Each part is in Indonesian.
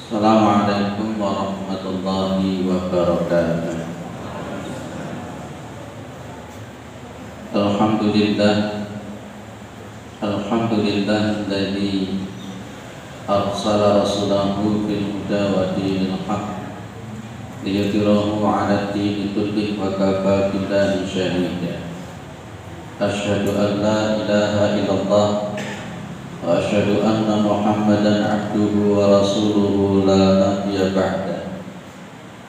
Assalamualaikum warahmatullahi wabarakatuh. Alhamdulillah, alladzi arsala rasulahu bil huda wa dinil haqq liyudhhirahu 'ala ad-dini kullihi wa kafa billahi shahida. Asyhadu an la ilaha illallah wa asyhadu anna Muhammadan 'abduhu wa rasuluhu la nabiyya ba'da.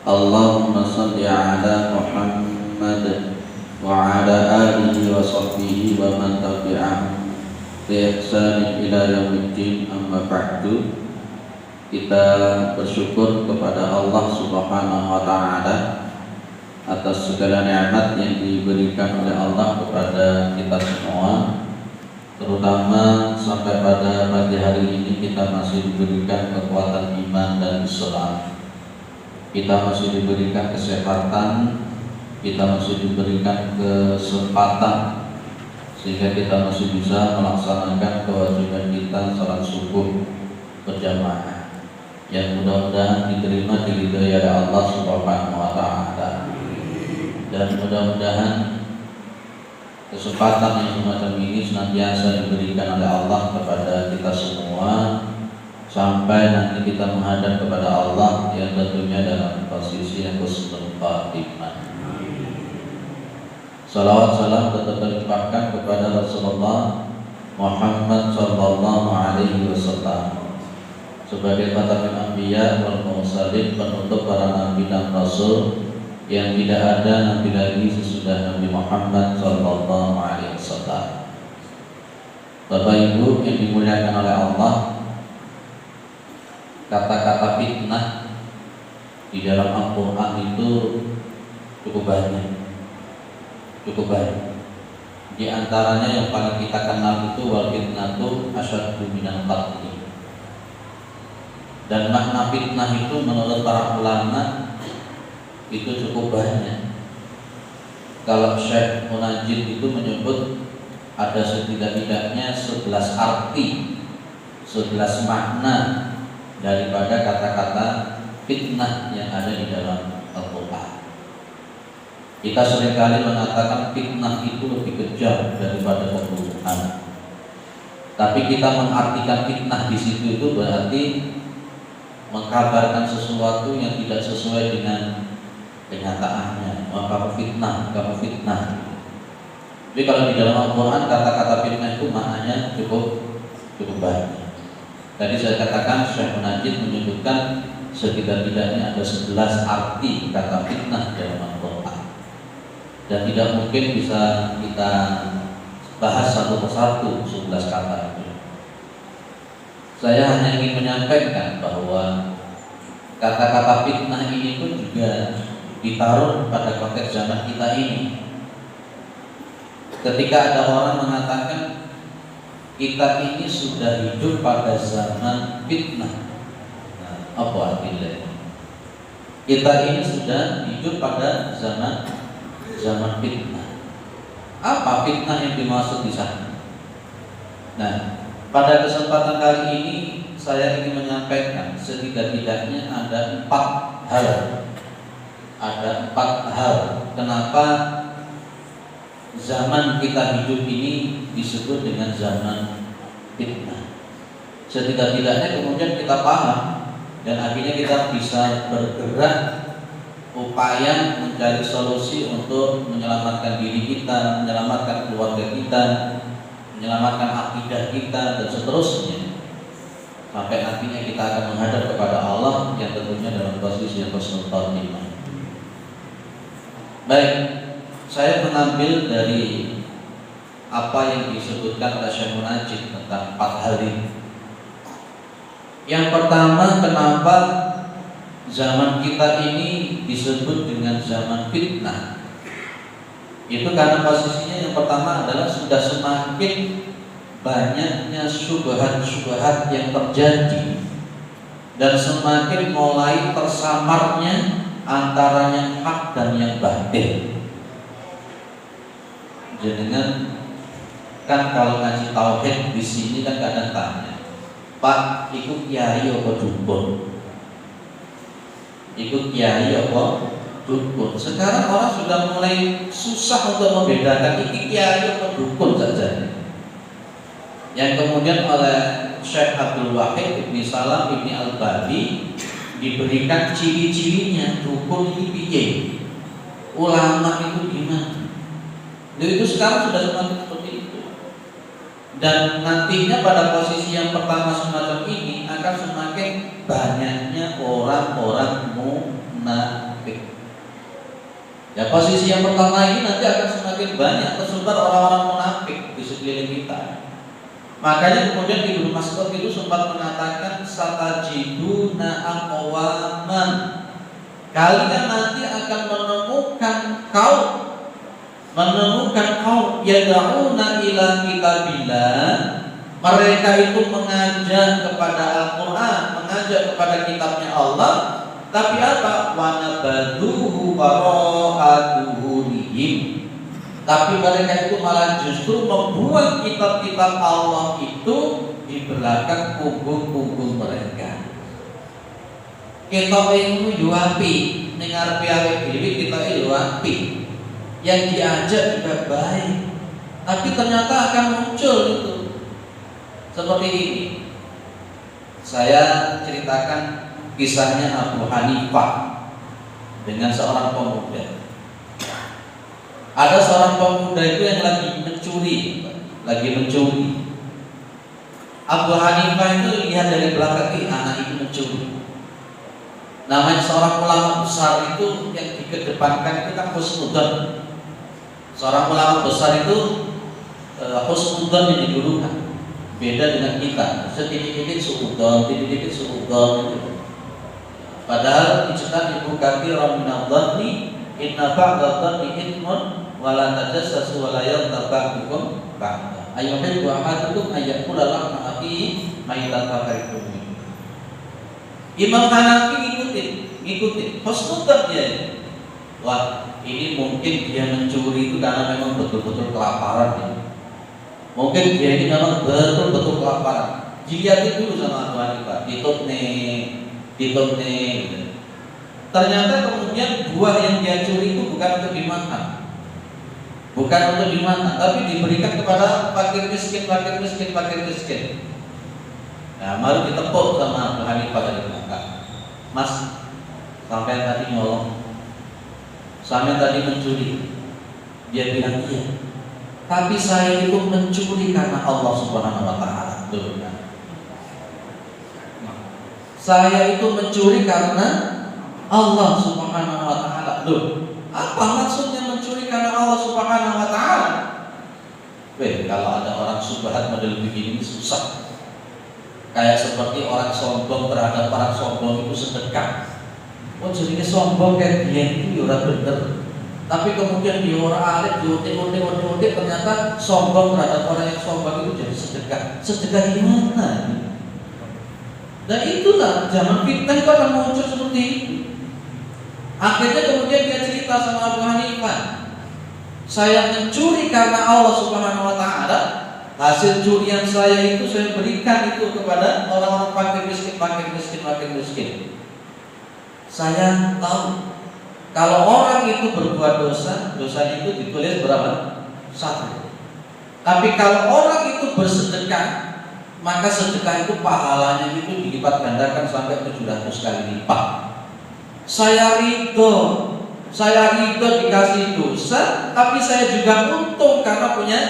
Allahumma shalli 'ala Muhammad wa 'ala alihi wa sahbihi wa man tabi'ahum bi ihsan ila yaumiddin, amma ba'du. Kita bersyukur kepada Allah Subhanahu wa taala atas segala nikmat yang diberikan oleh Allah kepada kita semua, terutama sampai pada pagi hari ini kita masih diberikan kekuatan iman dan Islam. Kita masih diberikan kesehatan, kita masih diberikan kesempatan sehingga kita masih bisa melaksanakan kewajiban kita salat subuh berjamaah, yang mudah-mudahan diterima diridhoi oleh Allah Subhanahu wa taala. Dan mudah-mudahan kesempatan yang semacam ini senantiasa diberikan oleh Allah kepada kita semua sampai nanti kita menghadap kepada Allah yang tentunya dalam posisi yang husnul khatimah. Salawat salam tetap dilimpahkan kepada Rasulullah Muhammad sallallahu alaihi wasallam sebagai khatamul anbiya wal mursalin, penutup para nabi dan rasul, yang tidak ada nabi lagi sesudah Nabi Muhammad sallallahu alaihi wasallam. Bapak Ibu yang dimuliakan oleh Allah, kata-kata fitnah di dalam Al-Qur'an itu cukup banyak. Di antaranya yang paling kita kenal itu wal fitnatu asyaddu minal qatl. Dan makna fitnah itu menurut para ulama itu cukup banyak. Kalau Syekh Munajjid itu menyebut ada setidak-tidaknya 11 arti, 11 makna daripada kata-kata fitnah yang ada di dalam Al-Quran. Kita seringkali mengatakan fitnah itu lebih kejam daripada pembunuhan. Tapi kita mengartikan fitnah di situ itu berarti mengkabarkan sesuatu yang tidak sesuai dengan kenyataannya. Kamu fitnah. Jadi kalau di dalam Al-Quran kata-kata fitnah itu maknanya cukup banyak. Tadi saya katakan Syekh Munajjid menyebutkan setidak-tidaknya ada 11 arti kata fitnah dalam Al-Quran, dan tidak mungkin bisa kita bahas satu persatu 11 kata itu. Saya hanya ingin menyampaikan bahwa kata-kata fitnah ini pun juga ditaruh pada konteks zaman kita ini. Ketika ada orang mengatakan kita ini sudah hidup pada zaman fitnah, nah, apa artinya? Kita ini sudah hidup pada zaman fitnah. Apa fitnah yang dimaksud di sana? Nah, pada kesempatan kali ini saya ingin menyampaikan setidak-tidaknya ada 4 hal. Ada 4 hal kenapa zaman kita hidup ini disebut dengan zaman fitnah. Setidak-tidaknya kemudian kita paham dan akhirnya kita bisa bergerak upaya mencari solusi untuk menyelamatkan diri kita, menyelamatkan keluarga kita, menyelamatkan akidah kita dan seterusnya, sampai nantinya kita akan menghadap kepada Allah yang tentunya dalam posisi yang husnul khatimah. Baik, saya mengambil dari apa yang disebutkan oleh Syekh Munajjid tentang 4 hal ini. Yang pertama, kenapa zaman kita ini disebut dengan zaman fitnah? Itu karena posisinya yang pertama adalah sudah semakin banyaknya syubhat-syubhat yang terjadi dan semakin mulai tersamarnya antara yang hak dan yang batil. Jenengan kan kalau ngaji tauhid di sini kan kadang tanya, Pak, ikut kiai apa dukun? ikut kiai apa dukun. Sekarang orang sudah mulai susah untuk membedakan ini kiai apa dukun saja. Yang kemudian oleh Syekh Abdul Wahid Ibni Salam Ibni Al-Badi diberikan ciri-cirinya dukun ini piye, ulama itu gimana. Itu sekarang sudah semakin seperti itu. Dan nantinya pada posisi yang pertama semacam ini akan semakin banyaknya orang-orang munafik. Ya, posisi yang pertama ini nanti akan semakin banyak tersebar orang-orang munafik di sekeliling kita. Makanya kemudian Ibnu Mas'ud itu sempat mengatakan satajiduna aqwaman, kalian nanti akan menemukan kaum yad'una ila kitabillah, mereka itu mengajak kepada Al-Qur'an, mengajak kepada kitabnya Allah, tapi apa? Wa nabaduhu wara'atuhurihim, tapi mereka itu malah justru membuang kitab-kitab Allah itu di belakang punggung-punggung mereka. Kita ingin yuapi, dengar piawai diri kita yuapi, yang diajak juga baik, tapi ternyata akan muncul itu seperti ini. Saya ceritakan kisahnya Abu Hanifah dengan seorang pemuda. Ada seorang pemuda itu yang lagi mencuri. Abu Hanifah itu lihat dari belakang, anak itu mencuri. Namanya seorang ulama besar itu yang dikedepankan itu kan husnudzon. Seorang ulama besar itu husnudzon yang didulukan. Beda dengan kita, sedikit-sedikit suudzon, sedikit-sedikit suudzon gitu. Padahal dicetak Ibu Katsir minadh-dhanni inna ba'dadh-dhanni ithmun wa la tajassasu wa la yaghtab ba'da. Ayyuhal ahadukum ayyakula lahma akhihi maitan fakaritum. Imam Hanafi ngikutin husnudzon dia. Wah, ini mungkin dia mencuri itu karena memang betul-betul kelaparan ya. Mungkin dia ini memang betul-betul kelaparan. Dilihatin dulu sama Abu Hanifah, ditutne gitu. Ternyata kemudian buah yang dia curi itu bukan untuk dimakan, tapi diberikan kepada fakir miskin. Nah, mari ditepuk sama Abu Hanifah dari belakang. Mas, sampai tadi nyolong, sampai tadi mencuri. Dia bilang iya, tapi saya itu mencuri karena Allah Subhanahu Wa Taala. Saya itu mencuri karena Allah Subhanahu Wa Taala. Loh, apa maksudnya mencuri karena Allah Subhanahu Wa Taala? Kalau ada orang subhat model begini susah. Kayak seperti orang sombong terhadap orang sombong itu sedekah. Oh, jadi sombong kayak dia itu ya bener. Tapi kemudian dia orang alim, diutik, ternyata sombong terhadap orang yang sombong itu jadi sedekah. Sedekah gimana? Dan itulah zaman fitnah itu akan muncul seperti itu. Akhirnya kemudian dia cerita sama Abu Hanifah, saya mencuri karena Allah Subhanahu Wa Taala. Hasil curian saya itu saya berikan itu kepada orang-orang fakir miskin. Saya tahu kalau orang itu berbuat dosa itu ditulis berapa? 1. Tapi kalau orang itu bersedekah, maka sedekah itu pahalanya itu dilipat gandakan sampai 700 kali lipat. Saya ridho dikasih dosa, tapi saya juga untung karena punya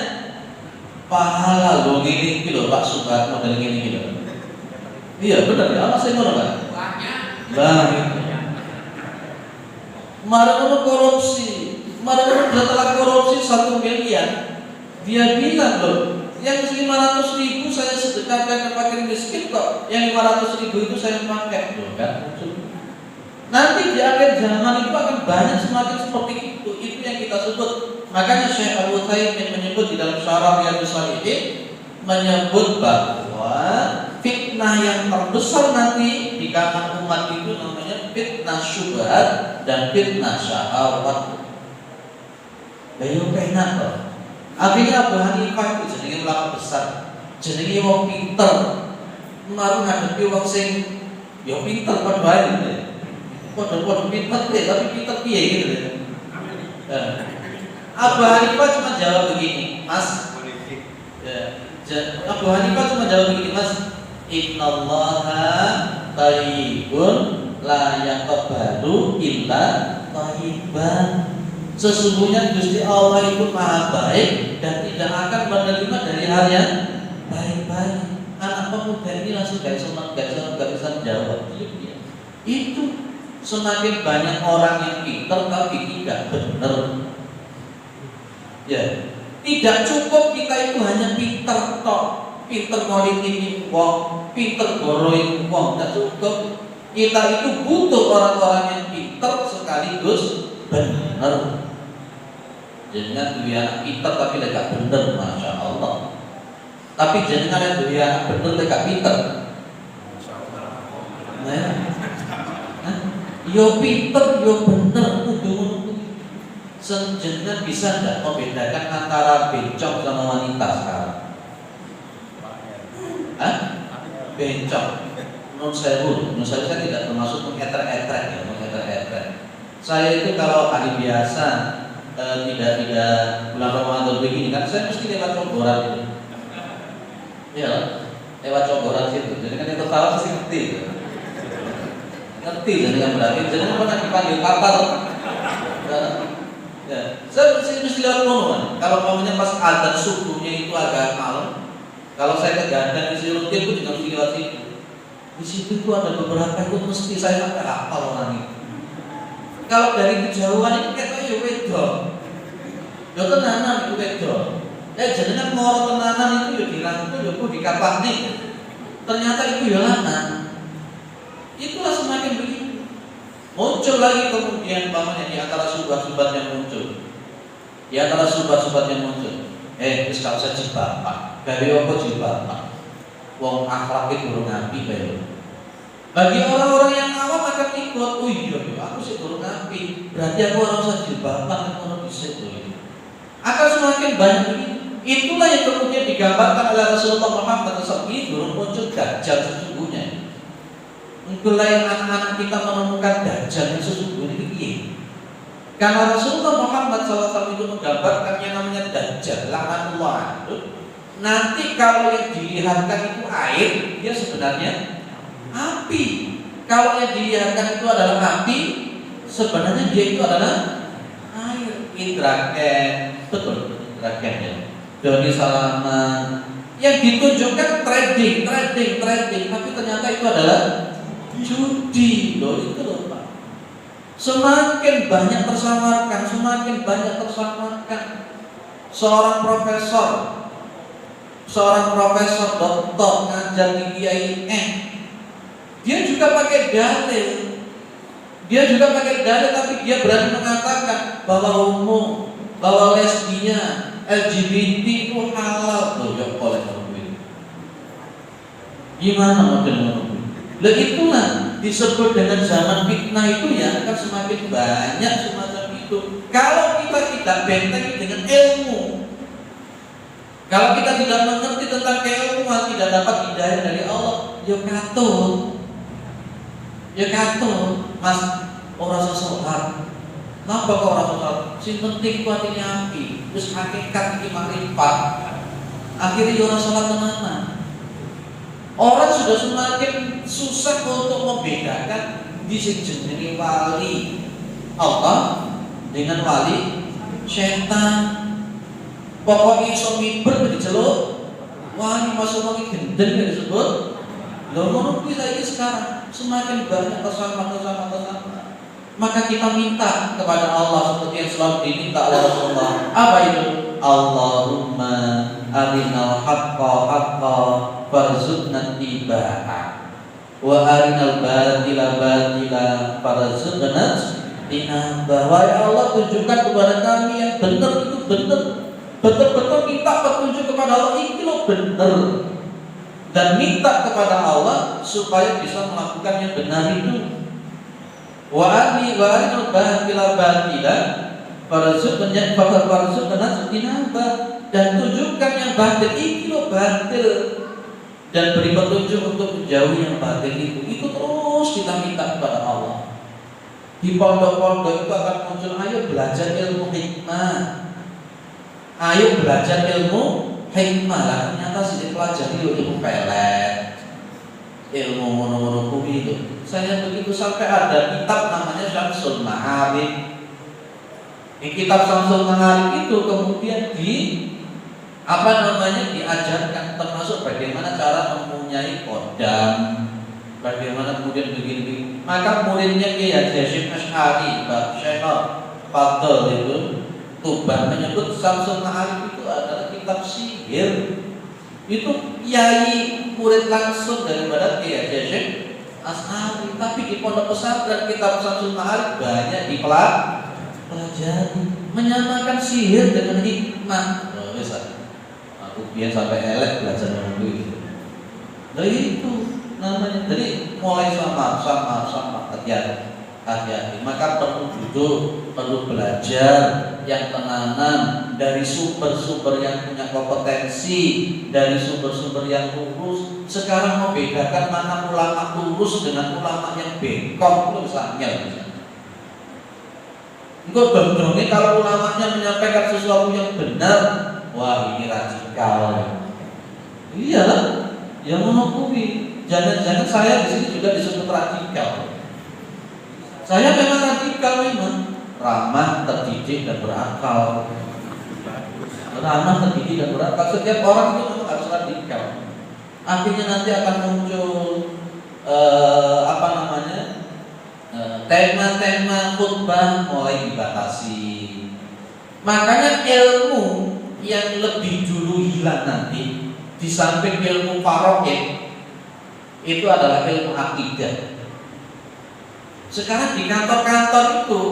pahala. Loh gini loh Pak Subhat model gini loh. Iya benar ya, saya ngono Pak. Banyak. Marah korupsi, setelah korupsi 1 miliar, dia bilang loh, yang 500.000 saya sedekahkan ke fakir miskin kok, yang 500.000 itu saya pakai, loh kan? Nanti di akhir zaman itu akan banyak semakin seperti itu yang kita sebut. Makanya Syekh Al-Utsaimin menyebut di dalam Syarah Riyadhus Shalihin, menyebut bahwa fitnah yang terbesar nanti di kalangan umat itu namanya fitnah syubhat dan fitnah syahwat. Bayo penak loh. Akhirnya Abu Hanifah itu jenenge ulama besar, jenenge wong pinter, maru ngadepi wong sing yo pinter padha wae. Podo-podo pinter tapi pinter piye gitu ya. Abu Hanifah cuma jawab begini, Mas. Ya, Abu Hanifah cuma jawab begini, Mas. Innallaha thayyibun la yaqbalu illa thayyiban. Sesungguhnya Gusti Allah itu maha baik dan tidak akan menerima dari hal yang baik-baik. Anak pemuda ini langsung gak bisa jawab. Itu semakin banyak orang yang pintar tapi tidak benar. Ya, tidak cukup kita itu hanya pintar tok, pintar ngolitikin wong, pintar goroin wong, tidak cukup. Kita itu butuh orang-orang yang pintar sekaligus benar. Jangan duwe anak pintar tapi gak benar, masya Allah. Tapi jangan duwe anak benar gak pintar. Nah, yo pintar yo benar kudu. Senjenengan bisa tidak membedakan antara bencong sama wanita sekarang? Bencong, non sewu saya tidak termasuk mengetrek-etrek ya, mengetrek-etrek. Saya itu kalau hari biasa tidak bulan Ramadan begini kan, saya mesti lewat coboran itu. Ya, lewat coboran situ. Jadi kan yang tertawa pasti ngerti. Ngerti jadi yang berarti. Jadi pernah dipanggil kapal. Ya, saya mesti lihat momen. Kalau momennya pas adzan subuhnya itu agak malam. Kalau saya ke Gadang di Rutin itu juga mesti lewat situ. Di situ itu ada beberapa itu mesti saya sampai hafal orang itu. Kalau dari kejauhan itu kayak wedok. Ya tenanan itu wedok. Jenengan mau tenanan itu ya dirangkul ya di kapal nih. Ternyata itu ya lanang. Itulah semakin begitu. Muncul lagi kemudian pamannya di antara subhat-subhat yang muncul. Di antara subhat-subhat yang muncul. Wis gak usah jilbab. Gawe apa jilbab? Wong akhlak itu durung apik bae. Bagi orang-orang yang awam akan ikut, oh iya, aku sih durung apik. Berarti aku ora usah jilbab, aku ora bisa tuh. Akan semakin banyak begini. Itulah yang kemudian digambarkan oleh Rasulullah Muhammad SAW. Ini durung muncul dajjal sesungguhnya. Itulah yang anak-anak kita menemukan dajjal yang sesungguhnya ini. Karena Rasulullah Muhammad SAW itu menggambarkan yang namanya dajjal, la'anullah. Nanti kalau yang dilihatkan itu air, dia sebenarnya api. Kalau yang dilihatkan itu adalah api, sebenarnya dia itu adalah air. Indraken, betul, Indraken ya. Doni Salaman yang ditunjukkan trading, tapi ternyata itu adalah judi, loh itu loh Pak. Semakin banyak tersamarkan. Seorang profesor doktor ngajar di IAIN, dia juga pakai dalil. Tapi dia berani mengatakan bahwa homo, bahwa lesbian, LGBT itu halal. Loh ya oleh orang. Gimana model? Lah itulah disebut dengan zaman fitnah itu ya, akan semakin banyak semacam itu. Kalau kita tidak bentengi dengan ilmu, kalau kita tidak mengerti tentang keilmuan, tidak dapat hidayah dari Allah, ya katut. Mas, orang sholat. Napa kok orang sholat? Sing penting kuat ini api, terus hakikat ini makrifat. Akhirnya ya orang sholat tenanan. Orang sudah semakin susah untuk membedakan di sini wali Allah dengan wali setan. Pokoknya iso miber diceluk wali masuk lagi gendeng disebut. Lho ngono kuwi saiki sekarang semakin banyak kesama. Maka kita minta kepada Allah seperti yang selalu diminta oleh Rasulullah. Apa itu? Allahumma arinal haqqa haqqa farzuqna tibaa wa arinal batila batila farzuqna tinaba. Ya Allah, tunjukkan kepada kami yang benar itu benar. Betul-betul minta petunjuk kepada Allah itu loh benar. Dan minta kepada Allah supaya bisa melakukan yang benar itu. Wa arinal batila batila farzuqna tinaba. Dan tunjukkan yang batil itu loh batil, dan beri petunjuk untuk menjauhi yang batil itu terus kita minta kepada Allah. Di pondok-pondok itu akan muncul, ayo belajar ilmu hikmah, ayo belajar ilmu hikmah. Lah ternyata sih pelajari ilmu pelet, ilmu mono-mono kuwi itu. Saya begitu sampai ada kitab namanya Syamsul Ma'arif. Di kitab Syamsul Ma'arif itu kemudian diajarkan termasuk bagaimana cara mempunyai kodam, bagaimana kemudian begini. Maka muridnya Kiai Haji Hasyim Asy'ari, Pak Syekh Fadl itu Tuban menyebut Syamsul Ma'arif itu adalah kitab sihir. Itu kiai murid langsung daripada Kiai Haji Hasyim Asy'ari. Tapi di pondok pesantren kitab Syamsul Ma'arif banyak dipelajari, menyamakan sihir dengan hikmah. Aku biar sampai elek belajar menunggu itu. Dari itu namanya. Jadi mulai sama hati-hati. Maka perlu duduk, perlu belajar yang tenanan dari sumber-sumber yang punya kompetensi, dari sumber-sumber yang lurus. Sekarang mau bedakan mana ulama lurus dengan ulama yang bengkok itu sangat. Engkau dong-dongnya kalau ulamanya menyampaikan sesuatu yang benar, wah ini radikal. Iya lah, yang menghukumi. Jangan-jangan saya di sini juga disebut radikal. Saya memang radikal memang, ramah, terdidik dan berakal. Ramah, terdidik dan berakal. Setiap orang itu memang harus radikal. Akhirnya nanti akan muncul tema-tema khutbah mulai dibatasi. Makanya ilmu yang lebih dulu hilang nanti di samping ilmu faraid itu adalah ilmu akidah. Sekarang di kantor-kantor itu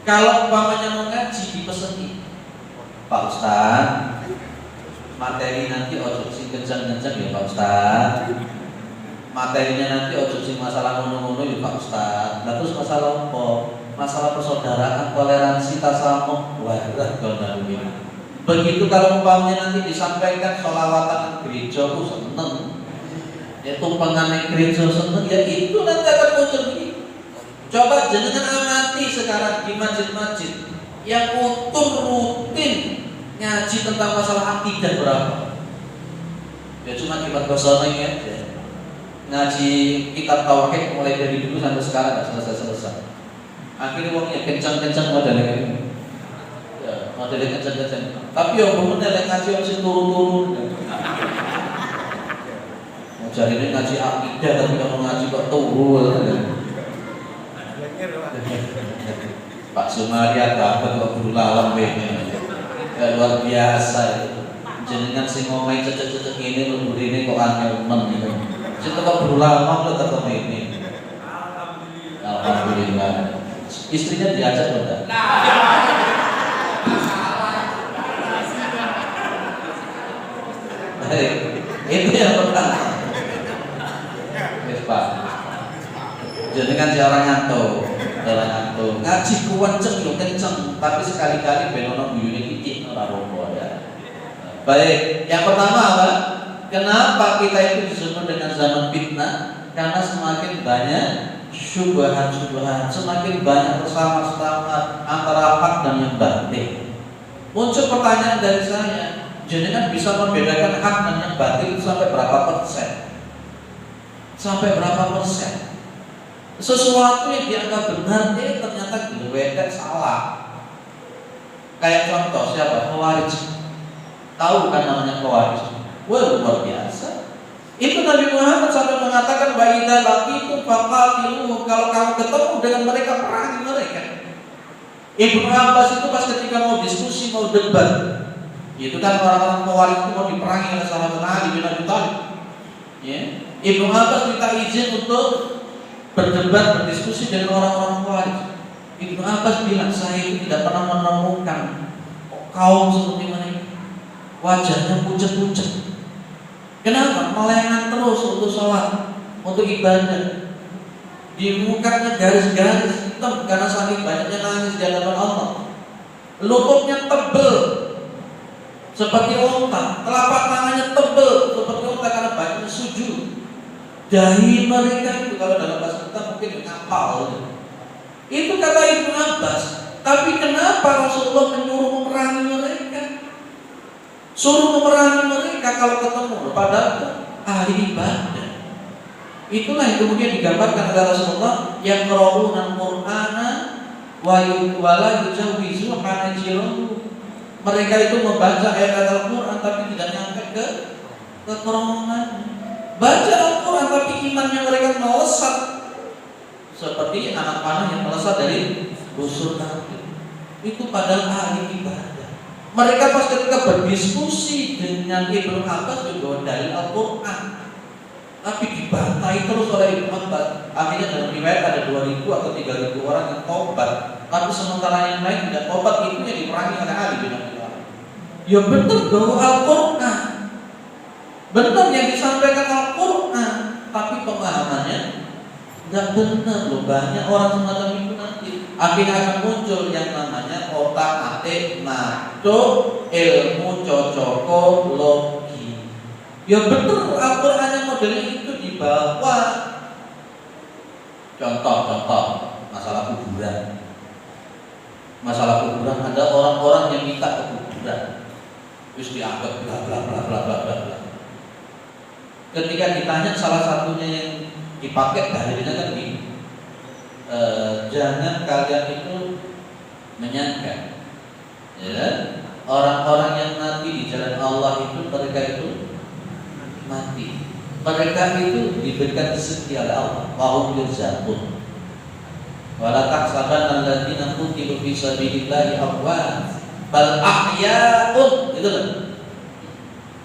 kalau umpamanya mau ngaji dipeseni, Pak Ustaz, materi nanti ojo sing kencang-kencang ya Pak Ustaz. Materinya nanti ojo sing masalah ngono-ngono ya Pak Ustaz. Lah terus masalah apa? Masalah persaudaraan, toleransi, tasamuh, wadah dan begitu. Kalau umpamanya nanti disampaikan sholawatan gereja, seneng. Ya tumpangan gereja seneng, ya itu nanti akan muncul begini. Coba jenengan amati sekarang di masjid-masjid yang rutin ngaji tentang masalah akidah berapa? Ya cuma kitab kosongan aja. Ngaji kitab tauhid mulai dari dulu sampai sekarang nggak selesai. Akhirnya wongnya kencang-kencang modelnya. Ya, modelnya kencang-kencang. Tapi yang bener ngaji harus turun-turun. Mau cari ini ngaji akidah tapi kalau ngaji kok turun. Pak Sumaria dapat kok guru lawan begini. Ya, luar biasa itu. Jenengan sing ngomong cecek-cecek ini lembur ini kok angel men gitu. Kita kok guru lama lo tetap ini. Alhamdulillah. Istrinya diajak enggak? Itu yang pertama. Wes Pak. Jenengan jarang ngantuk. Ngaji kenceng yo kenceng, tapi sekali-kali ben ono guyune titik ora apa ya. Baik, yang pertama apa? Kenapa kita itu disebut dengan zaman fitnah? Karena semakin banyak syubhat-syubhat, semakin banyak bersama-sama antara hak dan yang batil. Muncul pertanyaan dari saya, jenengan bisa membedakan hak dan yang batil itu sampai berapa persen? Sampai berapa persen? Sesuatu yang dianggap benar ternyata diwedek salah. Kayak contoh siapa? Khawarij. Tahu kan namanya Khawarij? Wah luar biasa. Itu Nabi Muhammad sampai mengatakan wa idza laqitum faqatilu, kalau kamu ketemu dengan mereka perangi mereka. Ibnu Abbas itu pas ketika mau diskusi, mau debat, itu kan orang-orang Khawarij itu mau diperangi oleh sahabat Ali bin Abi Thalib. Ya. Ibnu Abbas minta izin untuk berdebat, berdiskusi dengan orang-orang Khawarij. Ibnu Abbas bilang, saya itu tidak pernah menemukan kaum seperti mana ini. Wajahnya pucat-pucat. Kenapa? Melengan terus untuk sholat, untuk ibadah. Di mukanya garis-garis hitam karena saking banyaknya nangis di hadapan Allah. Lututnya tebel seperti unta, telapak tangannya tebel seperti unta karena banyaknya sujud. Dahi mereka itu kalau dalam bahasa kita mungkin ngapal. Itu kata Ibnu Abbas. Tapi kenapa Rasulullah menyuruh memerangi mereka? Suruh memerangi mereka kalau ketemu, padahal itu ahli ibadah. Itulah yang kemudian digambarkan oleh Rasulullah yang qira'una al-Qur'ana wa la yujawizu hanajirahum. Mereka itu membaca ayat Al-Qur'an tapi tidak nyampe ke kerongkongan. Baca Al-Qur'an tapi imannya mereka melesat seperti anak panah yang melesat dari busur nabi. Itu padahal ahli ibadah. Mereka pas ketika berdiskusi dengan Ibnu Abbas juga dari Al-Qur'an, tapi dibantai terus oleh Ibnu Abbas. Akhirnya dalam riwayat ada 2.000 atau 3.000 orang yang tobat. Tapi sementara yang lain tidak tobat, itu yang diperangi oleh Ali bin Abi Thalib. Ya betul bahwa Al-Qur'an, benar yang disampaikan Al-Qur'an, tapi pemahamannya tidak benar loh. Banyak orang semacam itu nanti akhirnya akan muncul yang namanya otak-atik ngaco ilmu cocokologi. Ya betul Al-Qur'an yang modelnya itu dibawa. Contoh masalah kuburan. Masalah kuburan, ada orang-orang yang minta ke kuburan, terus dianggap bla bla bla bla bla bla. Ketika ditanya salah satunya yang dipakai dalilnya kan gini, jangan kalian itu menyangka, ya, orang-orang yang mati di jalan Allah itu mereka itu mati. Mereka itu diberikan rezeki oleh Allah. Wahum yurzaqun. Wala tahsabanna alladziina qutilu fi sabilillahi amwaat bal ahya'un. Gitu kan?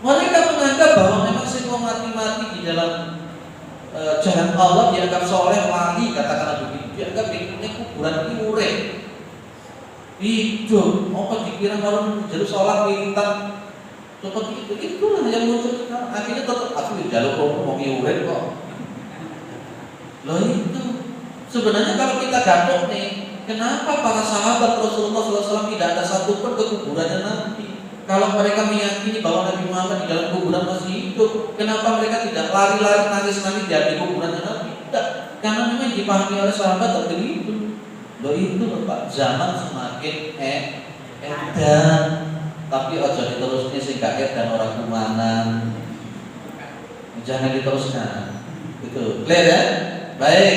Mereka menganggap bahwa memang sing mati-mati di dalam jalan Allah dianggap soleh, wali, katakanlah begitu. Dianggap ini kuburan ini urip. Hidup, apa dikira kalau jadi sholat militan seperti itu, itulah yang muncul sekarang. Akhirnya tetap aku jalur mau urip kok. Loh itu sebenarnya kalau kita gaduh nih, kenapa para sahabat Rasulullah SAW tidak ada satupun ke kuburannya Nabi? Kalau mereka meyakini bahwa Nabi Muhammad di dalam kuburan masih hidup, kenapa mereka tidak lari-lari nangis-nangis di kuburannya Nabi? Tidak, karena memang dipahami oleh sahabat begitu. Loh itu loh Pak, zaman semakin edan, tapi ojo diterusnya sehingga edan orang kumanan. Jangan diteruskan. Itu clear ya? Baik.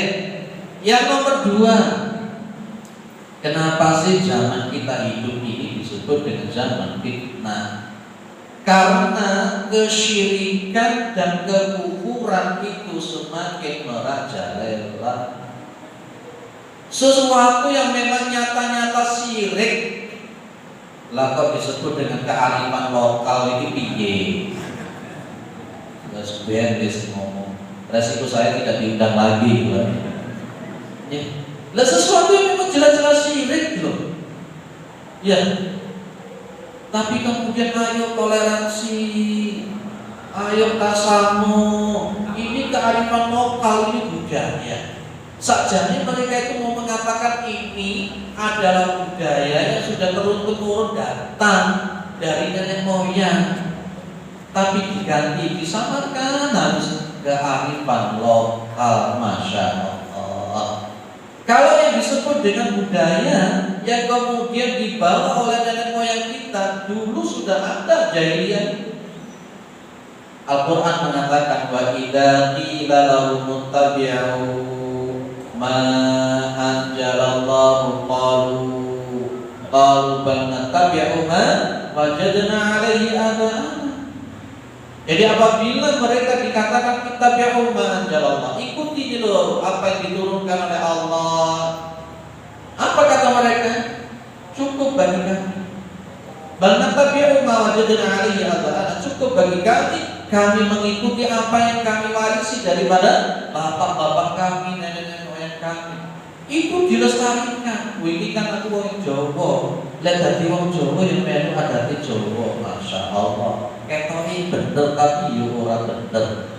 Yang nomor 2, kenapa sih zaman kita hidup ini disebut dengan zaman fitnah? Karena kesyirikan dan kekufuran itu semakin merajalela. Sesuatu yang memang nyata-nyata syirik, lah kok disebut dengan kearifan lokal ini piye? Terus Ben ngomong, resiko saya tidak diundang lagi, ya. Lah sesuatu yang memang jelas-jelas syirik loh. Ya. Tapi kemudian ayo toleransi, ayo tasamu. Ini kearifan lokal, ini budaya. Sakjane mereka itu mau mengatakan ini adalah budaya yang sudah turun-temurun datang dari nenek moyang, tapi diganti, disamarkan harus kearifan lokal. Masya Allah. Kalau yang disebut dengan budaya yang kemudian dibawa oleh nenek moyang kita, dulu sudah ada jahiliyah. Al-Quran mengatakan wa idza qila lahum muttabi'u ma anzalallahu qalu bal nattabi'u ma wajadna 'alaihi aba'ana. Jadi apabila mereka dikatakan ittabi'u ma anzalallah, ikuti dulu apa yang diturunkan oleh Allah. Apa kata mereka? Cukup bagi kami. Bal nattabi'u ma wajadna 'alaihi aba'ana. Cukup bagi kami mengikuti apa yang kami warisi daripada bapak-bapak kami, nenek-nenek moyang kami. Itu dilestarikan. Ini kan aku wong Jawa. Lihat dadi wong Jawa yang melu adate Jawa. Masya Allah. Ketoni bener tapi yo ora bener.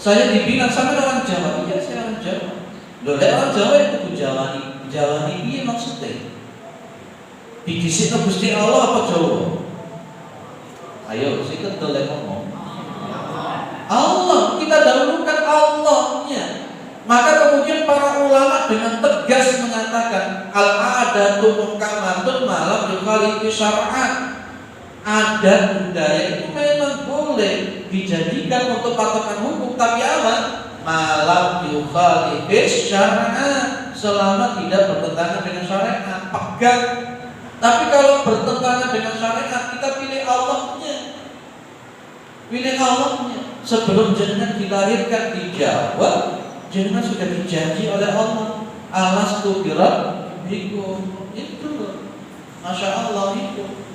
Saya dibilang sama orang Jawa, iya saya orang Jawa. Loh, orang Jawa itu Jawa ini maksudnya didisikno Gusti Allah apa Jawa? Ayo, kita boleh ngomong. Allah, kita dahulukan Allahnya. Maka kemudian para ulama dengan tegas adatun muhkamatun malam yukhalifu syar'an. Adat budaya itu memang boleh dijadikan untuk patokan hukum, tapi apa? Malam yukhalifu syar'an, selama tidak bertentangan dengan syariat, pegang. Tapi kalau bertentangan dengan syariat, kita pilih Allahnya. Pilih Allahnya. Sebelum jenengan dilahirkan di Jawa, jenengan sudah dijanji oleh Allah, alastu birabbikum. Itu loh, Masya Allah itu.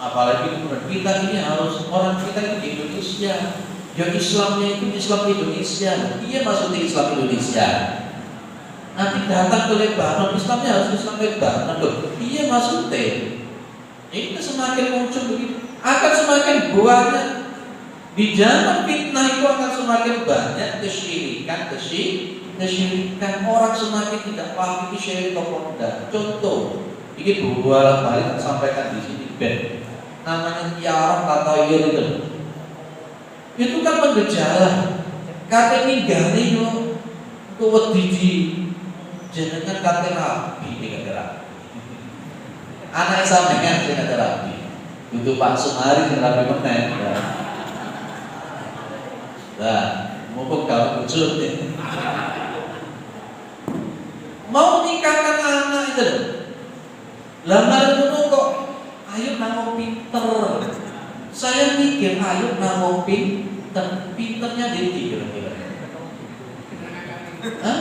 Apalagi kita ini harus, orang kita ini di Indonesia, ya Islamnya itu Islam Indonesia. Iya, maksudnya Islam Indonesia. Nanti datang ke Lebanon, Islamnya harus Islam Lebanon loh. Iya, maksudnya ini semakin muncul begitu, akan semakin banyak. Di zaman fitnah itu akan semakin banyak kesyirikan. Orang semakin tidak paham ini syirik atau tidak. Contoh, ini beberapa kali tak sampaikan di sini, Ben. Namanya tiarah tatayur itu kan menggejala. Kata ninggani yo, kuat diji, jenengan kata rapi, kata rapi. Anak sampean sing kata rapi. Itu Pak Sumari sing rapi meneh. Nah, mumpung kamu ucul nih. Mau nikahkan anak itu loh. Lamar dulu kok, ayo nang pinter. Saya mikir ayo nang pinter, pinternya di kira-kira. Hah?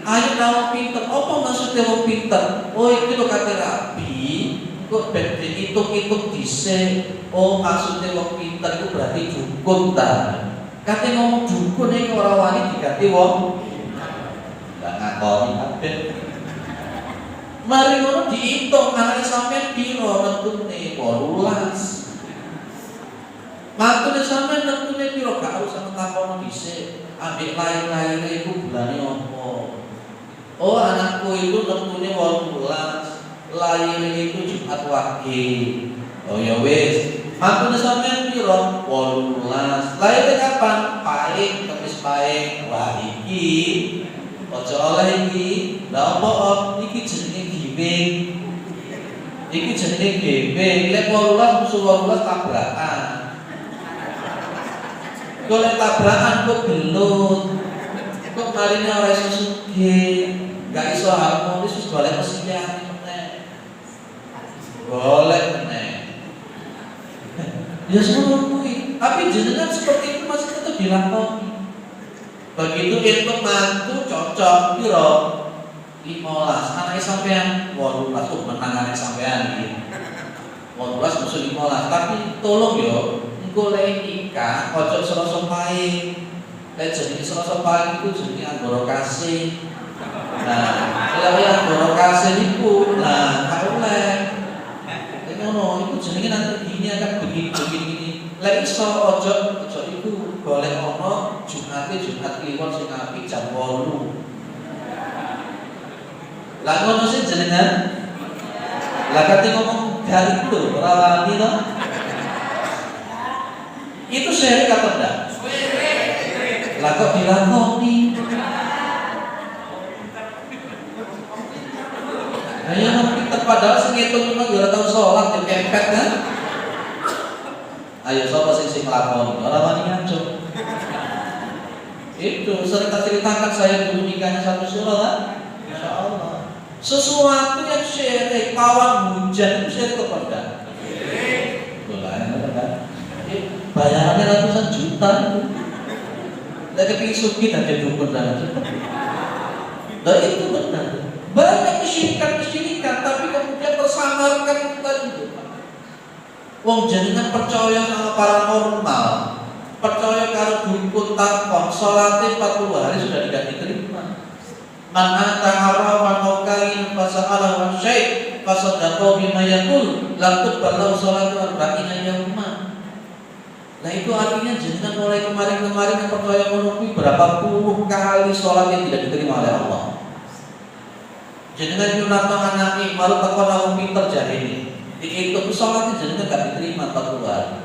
Ayo nang pinter, apa maksudnya wong pinter? Oh itu lo kata rabi, kok berarti hitung-hitung dhisik. Oh maksudnya wong pinter itu berarti dukun ta. Kate ngomong dukun iki ora wani diganti wong. Lah ngakoni kabeh. Mari ngono diitung anake sampean piro mentune 18. Mantune sampean mentune piro gak usah takono dhisik. Ambek lain-laine iku bulane opo. Oh anakku itu mentune 18. Laire itu Jumat Wage. Oh ya wis. Mantune sampean piro? 18. Laire kapan? Paling Kamis paling. Wah iki ojo oleh iki. Lah opo iki jenenge gibing. Iki jenenge gibing. Lek 18 musuh 18 tabrakan. Golek tabrakan kok gelut. Kok marine ora iso sugih. Gak iso harmonis wis golek mesin meneh. Golek meneh. Ya semua kuwi. Tapi jenengan seperti itu masih tetap dilakoni. Begitu itu mantu cocok piro? 15. Anake sampean 18 menang anake sampean iki. 18 musuh 15. Tapi tolong yo, engko lek nikah ojo Selasa Pahing. Lek jenenge Selasa Pahing iku jenenge Anggara Kasih. Nah, lek Anggara Kasih niku nah gak oleh. Lek ngono iku jenenge nanti gini akan begini. Lek iso ojo iku golek ono Jumat Kliwon sing apik jam 8. Lah ngono sing jenengan. Lah kate ngomong dari itu ora wani to. Itu syirik apa enggak? Lah kok dilakoni? Ayo kita padahal sing ngitung memang ora tau salat yo kepet kan. Ayo sapa sing nglakoni? Ora wani ngaco. Itu sering ceritakan saya dulu nikahnya satu surah kan? Masya Allah. Sesuatu yang syirik, pawang hujan itu syirik apa enggak? Betul kan? Bayarannya ratusan juta itu. Lagi pengen sugih dan jadi dukun dan nah itu benar. Banyak kesyirikan, tapi kemudian tersamarkan itu. Wong jenengan percaya sama paranormal, percaya karo dukun takon, salate 40 hari sudah tidak diterima. Man ata arafa maukain fasa'ala wa syai' fasadaqahu bima yaqul lam tuqbal salatu 40 yawma. Nah itu artinya jenengan mulai kemarin yang percaya menunggu berapa puluh kali sholat yang tidak diterima oleh Allah. Jenengan nyunatno anake malu takon aku pinter jahene. Dihitung sholatnya jenengan gak diterima 40 hari.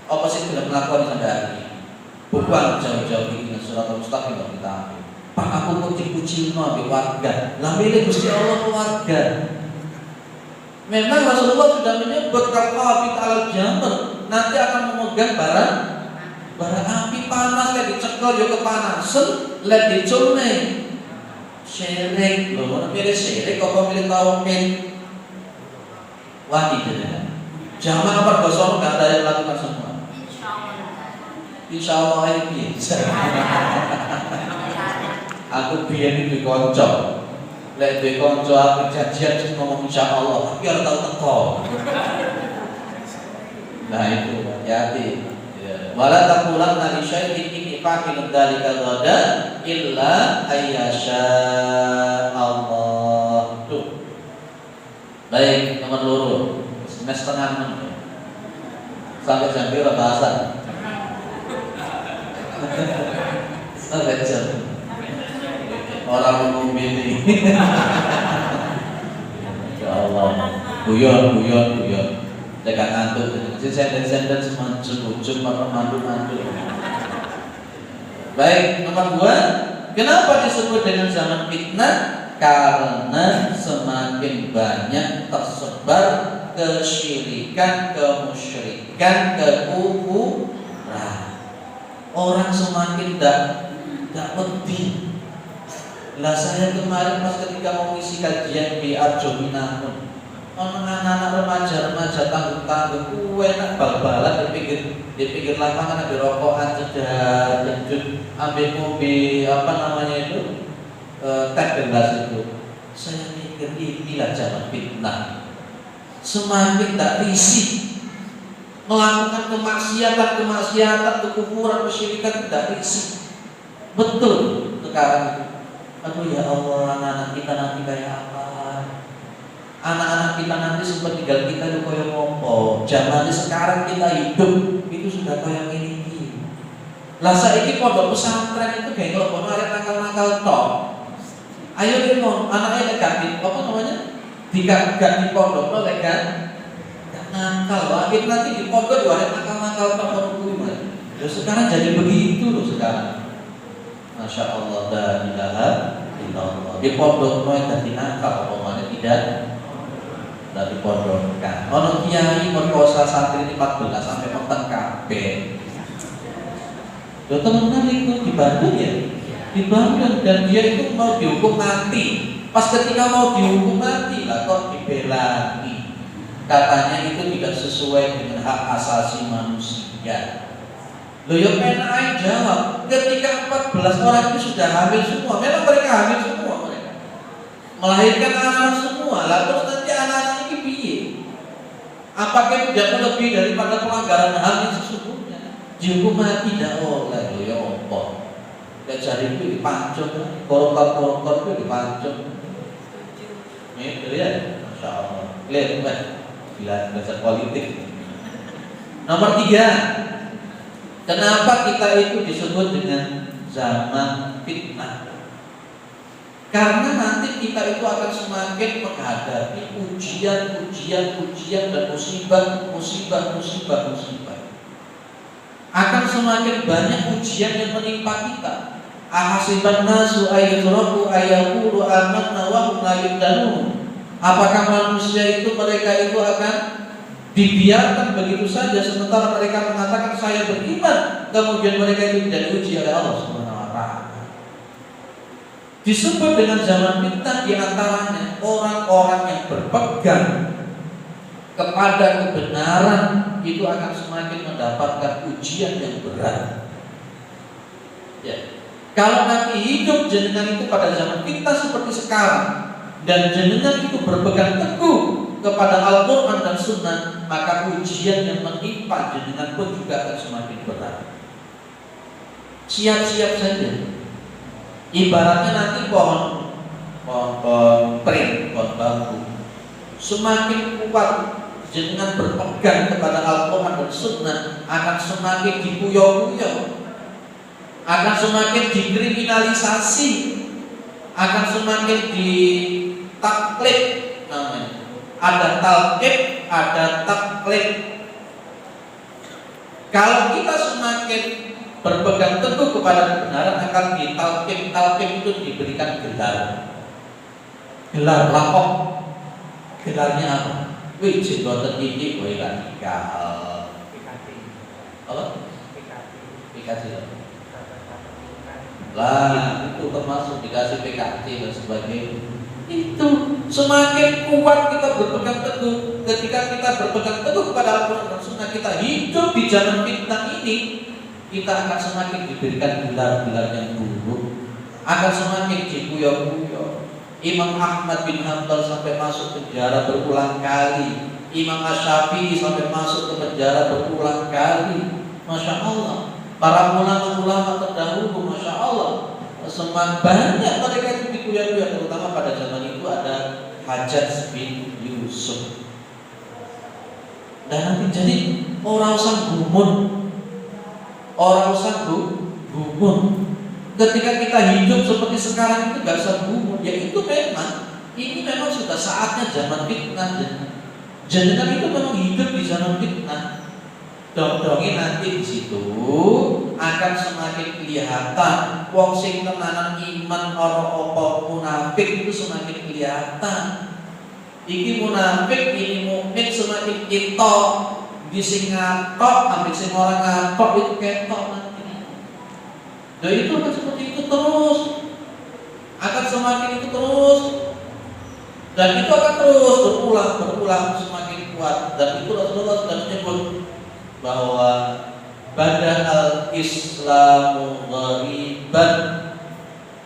Apa sih tidak melakukan sampai hari ini? Bukan jauh-jauh ini dengan surat Al-Mustaqim kita ambil. Pak aku kucing-kucing no ambil warga. Lah milih Gusti Allah keluarga. Memang Rasulullah sudah menyebut kalau qabid al jamr nanti akan memegang barang api panas, lek dicekel yo kepanasan, lek diculne syirik. Lho, mana pilih syirik apa pilih tauhid? Wah, tidak. Jamaah apa gosong enggak ada yang lakukan semua. Insya Allah ini bisa. Aku biar di konco, lek di konco aku janjian terus ngomong insya Allah, tapi harus tahu teko. Nah itu hati-hati. Wala taqulan li syai'in inni fa'ilun dzalika ghadan illa ayyasha Allah. Tuh. Baik, nomor loro. Semester 6. Sampai jam berapa bahasan? Sampai jam. Orang umum ini. Ya Allah. Guyon. Dekat ngantuk. Jadi senden semua ujung mandu. Baik, nomor 2. Kenapa disebut dengan zaman fitnah? Karena semakin banyak tersebar kesyirikan, kemusyrikan, kekufuran. Orang semakin tidak lebih. Lah saya kemarin pas ketika mau ngisi kajian di Arjo Minahun, anak-anak remaja tanggung-tanggung, enak bal-balan di pinggir lapangan, ada rokokan, cedah, lanjut, ambil mobil apa namanya itu, teh gelas itu. Saya mikir inilah zaman fitnah. Semakin tak risih melakukan kemaksiatan, kekufuran, kesyirikan, tidak risih. Betul sekarang itu. Aduh ya Allah, anak-anak kita nanti kayak apa? Anak-anak kita nanti sempat tinggal kita itu kayak ngopo. Zaman sekarang kita hidup itu sudah kayak ini. Lah saiki pondok pesantren itu kayak kalau arek nakal-nakal tok. Ayo demo, anaknya negatif, apa namanya? Gak di pondok lek kan? Gak nakal, akhir nanti di pondok juga arek nakal-nakal tok gimana? Ya sekarang jadi begitu loh sekarang. Masya Allah, la ilaha illallah. Di pondok no yang jadi nakal, apa mana tidak? Dari pondok kan. Ono kiai merkosa santri 14 sampai meteng kabeh. Lo teman-teman itu di Bandung ya? Di Bandung, dan dia itu mau dihukum mati. Pas ketika mau dihukum mati lah kok dibelani. Katanya itu tidak sesuai dengan hak asasi manusia. Loh ya pengen jawab, ketika 14 orang itu sudah hamil semua, memang mereka hamil semua mereka, melahirkan anak semua, lalu nanti anak-anak ini piye? Apakah itu jauh lebih daripada pelanggaran HAM yang sesungguhnya? Dihukum mati tidak oleh, loh ya Allah. Ya jadi itu dipancung, koruptor itu dipancung. Itu ya, Masya Allah. Lihat, gila belajar politik. Nomor 3. Kenapa kita itu disebut dengan zaman fitnah? Karena nanti kita itu akan semakin menghadapi ujian dan musibah. Akan semakin banyak ujian yang menimpa kita. Ahasiban nasu ayatraku ayaqulu amanna wa hum la yuftanun. Apakah manusia itu mereka itu akan dibiarkan begitu saja sementara mereka mengatakan saya beriman, kemudian mereka itu tidak diuji oleh Allah Subhanahu wa taala. Disebut dengan zaman fitnah di antaranya orang-orang yang berpegang kepada kebenaran itu akan semakin mendapatkan ujian yang berat. Ya. Kalau nanti hidup jenengan itu pada zaman fitnah seperti sekarang dan jenengan itu berpegang teguh kepada Al-Quran dan Sunnah, maka ujian yang menimpa jenengan pun juga akan semakin berat. Siap-siap saja. Ibaratnya nanti pohon pring, pohon bambu, semakin kuat jenengan berpegang kepada Al-Quran dan Sunnah, akan semakin dikuyok-kuyok, akan semakin dikriminalisasi, akan semakin ditaklid namanya. Ada talqib, ada taklid. Kalau kita semakin berpegang teguh kepada kebenaran, akan ditalqib. Talqib itu diberikan gelar lakop. Gelarnya apa? Wih, jenggoten iki kowe radikal. Apa? PKC. Lah, itu termasuk dikasih PKC dan sebagainya. Itu semakin kuat kita berpegang teguh. Ketika kita berpegang teguh kepada Al-Quran dan Sunnah, kita hidup di zaman fitnah ini, kita akan semakin diberikan gelar-gelar yang buruk, akan semakin dikuyok-kuyok. Imam Ahmad bin Hanbal sampai masuk penjara berulang kali. Imam Asy-Syafi'i sampai masuk ke penjara berulang kali. Masya Allah. Para ulama-ulama terdahulu, Masya Allah, semakin banyak mereka itu dikuyok-kuyok. Terutama pada zaman itu ada Hajjaj bin Yusuf. Dan nanti jadi orang gumun. Ketika kita hidup seperti sekarang itu gak usah gumun. Ya itu memang sudah saatnya zaman fitnah. Jangan itu memang hidup di zaman fitnah. Dong-dongin nanti di situ akan semakin kelihatan. Wong sing tenanan iman ora apa munafik itu semakin kelihatan. Iki munafik, ini mukmin semakin ketok. Di sing ngatok, ambil sing orang ngatok itu ketok nanti. Dan itu akan seperti itu terus. Akan semakin itu terus. Dan itu akan terus berulang semakin kuat. Dan itu Rasulullah sudah menyebut bahwa badal Islamu ghariban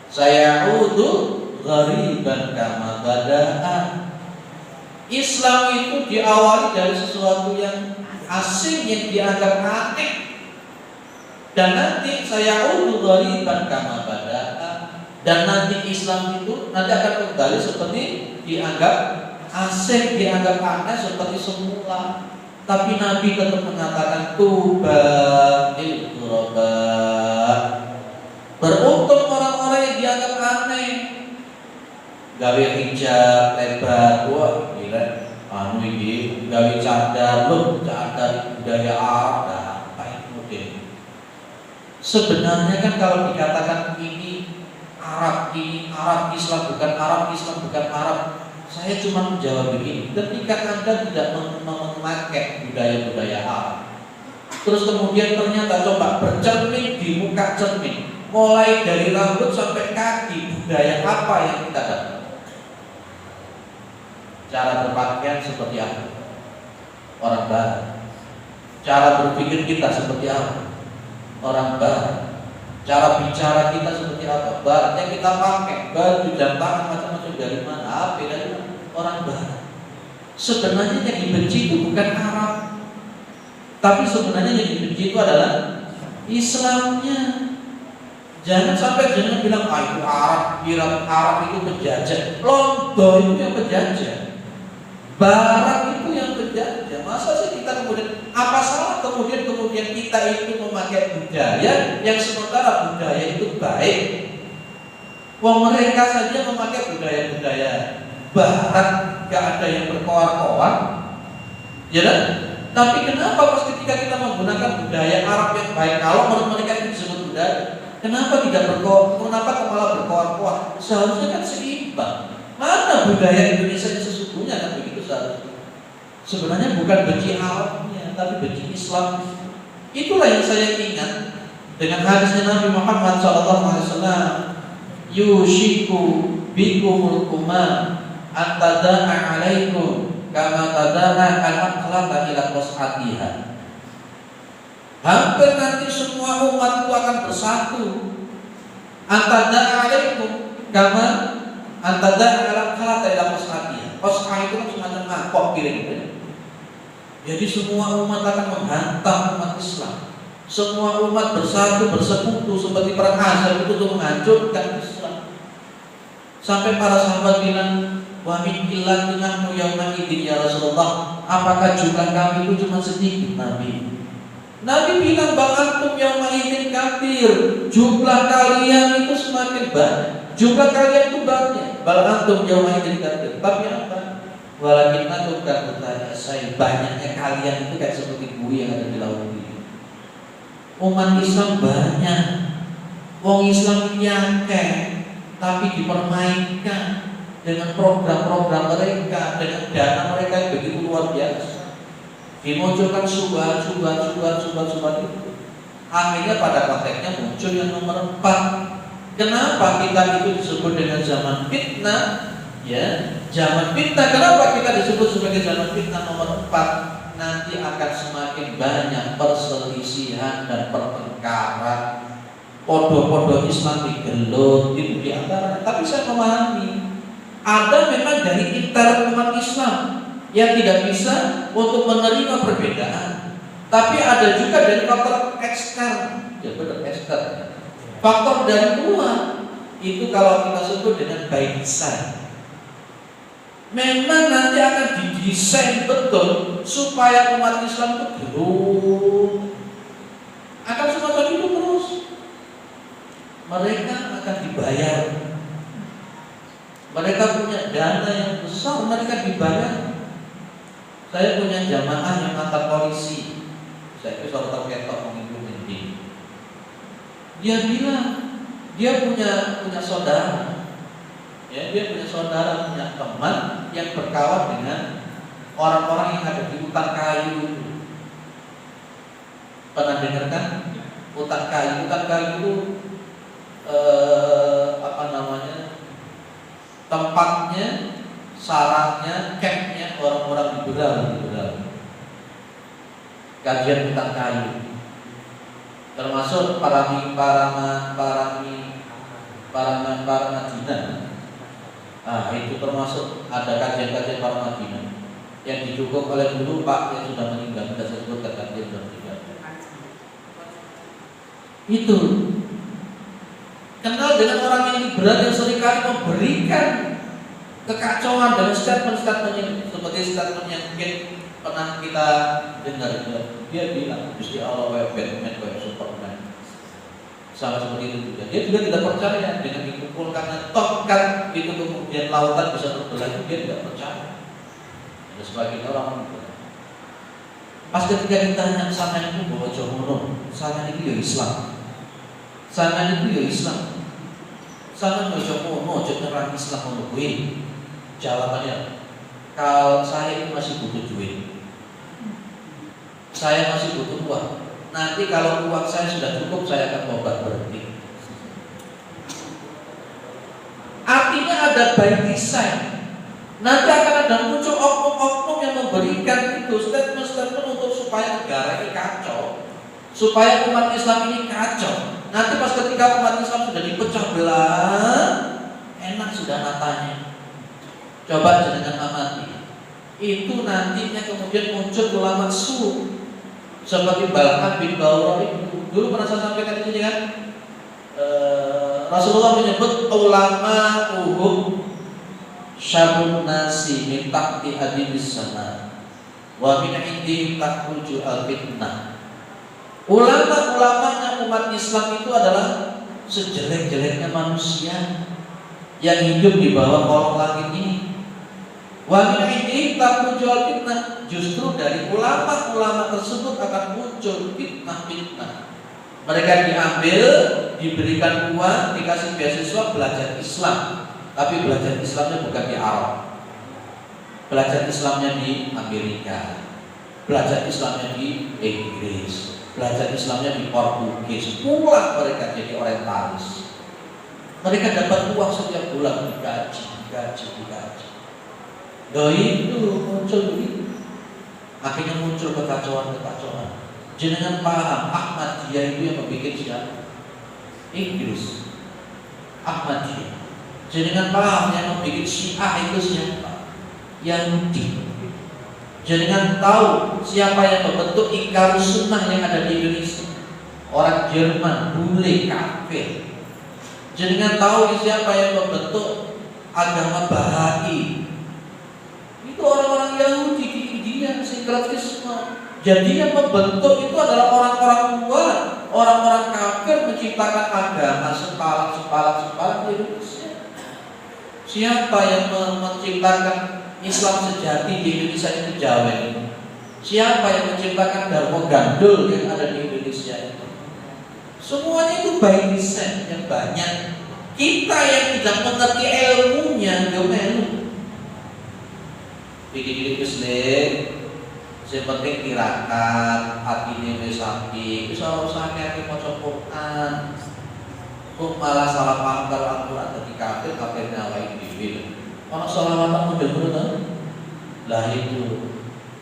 sayaudu ghariban kama bada'a. Islam itu diawali dari sesuatu yang asing, yang dianggap aneh, dan nanti sayaudu ghariban kama bada'a. Dan nanti Islam itu nanti akan kembali seperti dianggap asing, dianggap aneh seperti semula. Tapi Nabi tetap mengatakan tuba lil ghuraba. Beruntung orang-orang yang dianggap aneh. Gawe hijab lebar, wah gila, ini gawe cadar, cadar budaya Arab, apa ini? Sebenarnya kan kalau dikatakan ini Arab, Islam bukan Arab, Islam bukan Arab, saya cuma menjawab begini: ketika Anda tidak memakai budaya-budaya Arab, terus kemudian ternyata coba bercermin di muka cermin, mulai dari rambut sampai kaki, budaya apa yang kita dapat? Cara berpakaian seperti apa? Orang Barat. Cara berpikir kita seperti apa? Orang Barat. Cara bicara kita seperti apa? Barat. Yang kita pakai baju jam tangan macam-macam dari mana? Apa dari mana? Orang Barat. Sebenarnya yang dibenci itu bukan Arab, tapi sebenarnya yang dibenci itu adalah Islamnya. Jangan bilang itu Arab itu penjajah. Londo itu yang penjajah. Barat itu yang penjajah. Masa sih kita kemudian apa salah kemudian kita itu memakai budaya yang sementara budaya itu baik. Wong mereka saja memakai budaya-budaya Barat, gak ada yang berkoar-koar, ya kan? Tapi kenapa pas ketika kita menggunakan budaya Arab yang baik, kalau menurut mereka itu disebut budaya, kenapa tidak berkoar? Kenapa malah berkoar-koar? Seharusnya kan seimbang. Mana budaya Indonesia yang sesungguhnya kan begitu seharusnya. Sebenarnya bukan benci Arabnya, tapi benci Islam. Itulah yang saya ingat dengan hadisnya Nabi Muhammad SAW. Yushiku bikumul umam antada'a alaikum kama tada'a al-aqlata ila qas'atiha. Hampir nanti semua umat itu akan bersatu. Antada'a alaikum kama antada'a al-aqlata ila qas'atiha. Qas'ah itu kan semacam mangkok piring. Jadi semua umat akan menghantam umat Islam. Semua umat bersatu bersekutu seperti perang Ahzab itu untuk menghancurkan Islam. Sampai para sahabat bilang, wa min illatin nahnu yawma idzin ya Rasulullah, apakah jumlah kami itu cuma sedikit? Nabi bilang, bal antum yawma idzin katsir, jumlah kalian itu semakin banyak. Jumlah kalian itu banyak. Bal antum yawma idzin katsir. Tapi apa? Walakin antum kan bertanya, saya banyaknya kalian itu kayak seperti buih yang ada di laut ini. Umat Islam banyak, wong Islam yang tapi dipermainkan. dengan program-program mereka, dengan dana mereka yang begitu luar biasa, dimunculkan subhat itu. Akhirnya pada konteksnya muncul yang nomor 4. Kenapa kita itu disebut dengan zaman fitnah? Ya, zaman fitnah. Kenapa kita disebut sebagai zaman fitnah nomor 4? Nanti akan semakin banyak perselisihan dan pertengkaran. Podo-podo Islam digelut itu di antara. Tapi saya memahami ada memang dari internal umat Islam yang tidak bisa untuk menerima perbedaan. Tapi ada juga dari faktor ekstern, ya benar ekstern. Faktor dari luar itu kalau kita sebut dengan by design. Memang nanti akan didesain betul supaya umat Islam itu gerung. Akan semacam itu terus. Mereka akan dibayar. Mereka punya dana yang besar, mereka dibayar. Saya punya jamaah yang mantan polisi. Saya itu suatu ketok mengimplementasi. Dia bilang dia punya saudara. Ya, dia punya saudara, punya teman yang berkawan dengan orang-orang yang ada di hutan kayu. Pernah dengar kan? Hutan kayu itu tempatnya, sarangnya, campnya orang-orang liberal. Kajian hutan kayu, termasuk para Madinah. Nah, itu termasuk ada kajian-kajian para Madinah yang didukung oleh dulu Pak yang sudah meninggal, sudah saya sebutkan kajian sudah meninggal. Itu kenal dengan orang yang liberal yang seringkali memberikan kekacauan dengan statement-statement yang seperti statement yang mungkin pernah kita dengar. Dia bilang Gusti Allah kayak Batman, kayak Superman, sama seperti itu juga. Dia juga tidak percaya dengan dikumpulkannya tongkat itu kemudian lautan bisa terbelah. Dia tidak percaya. Ada sebagian orang pas ketika ditanya sama itu bahwa Jomono, sama itu ya Islam, sama itu ya Islam. Sama Jomono jenderal Islam untuk gue. Jawabannya, kalau saya itu masih butuh duit, saya masih butuh uang. Nanti kalau uang saya sudah cukup, saya akan tobat berhenti. Artinya ada by design. Nanti akan ada muncul oknum-oknum yang memberikan itu statement-statement untuk supaya negara ini kacau, supaya umat Islam ini kacau. Nanti pas ketika umat Islam sudah dipecah belah, enak sudah natanya. Coba jangan amati. Itu nantinya kemudian muncul ulama su seperti Balkan bin Baura itu. Dulu pernah saya sampaikan ini kan, Rasulullah menyebut ulama uhum syabun nasi min tahti adibis sana wa min indi takhruju al-fitnah. Ulama-ulamanya umat Islam itu adalah sejelek-jeleknya manusia yang hidup di bawah kolong langit ini. Wa min indi takhruju al-fitnah. Justru dari ulama-ulama tersebut akan muncul fitnah-fitnah. Mereka diambil, diberikan uang, dikasih beasiswa belajar Islam. Tapi belajar Islamnya bukan di Arab, belajar Islamnya di Amerika, belajar Islamnya di Inggris, belajar Islamnya di Portugis. Pulang mereka jadi orientalis. Mereka dapat uang setiap bulan, digaji. Itu muncul begitu. Akhirnya muncul kekacauan. Jenengan paham Ahmadiyah itu yang membuat siapa? Inggris. Ahmadiyah. Jenengan paham yang membuat Syiah itu siapa? Yahudi. Jenengan tahu siapa yang membentuk ingkar sunnah yang ada di Indonesia? Orang Jerman, bule, kafir. Jenengan tahu siapa yang membentuk agama Bahai? Itu orang-orang Yahudi di India, sinkretisme. Jadi yang membentuk itu adalah orang-orang luar, orang-orang kafir menciptakan agama sepalan di Indonesia. Siapa yang menciptakan Islam sejati di Indonesia itu Jawa ini? Siapa yang menciptakan Darmo Gandul yang ada di Indonesia itu? Semuanya itu by design yang banyak. Kita yang tidak mengerti ilmunya, yo melu. Pikir-pikir kesel, yang penting tirakat, atine wis sapi, wis ora usah akeh maca Quran. Kok malah salah paham kalau Al-Quran dadi kafir awake dhewe. Ono selawatan model ngono. Lah itu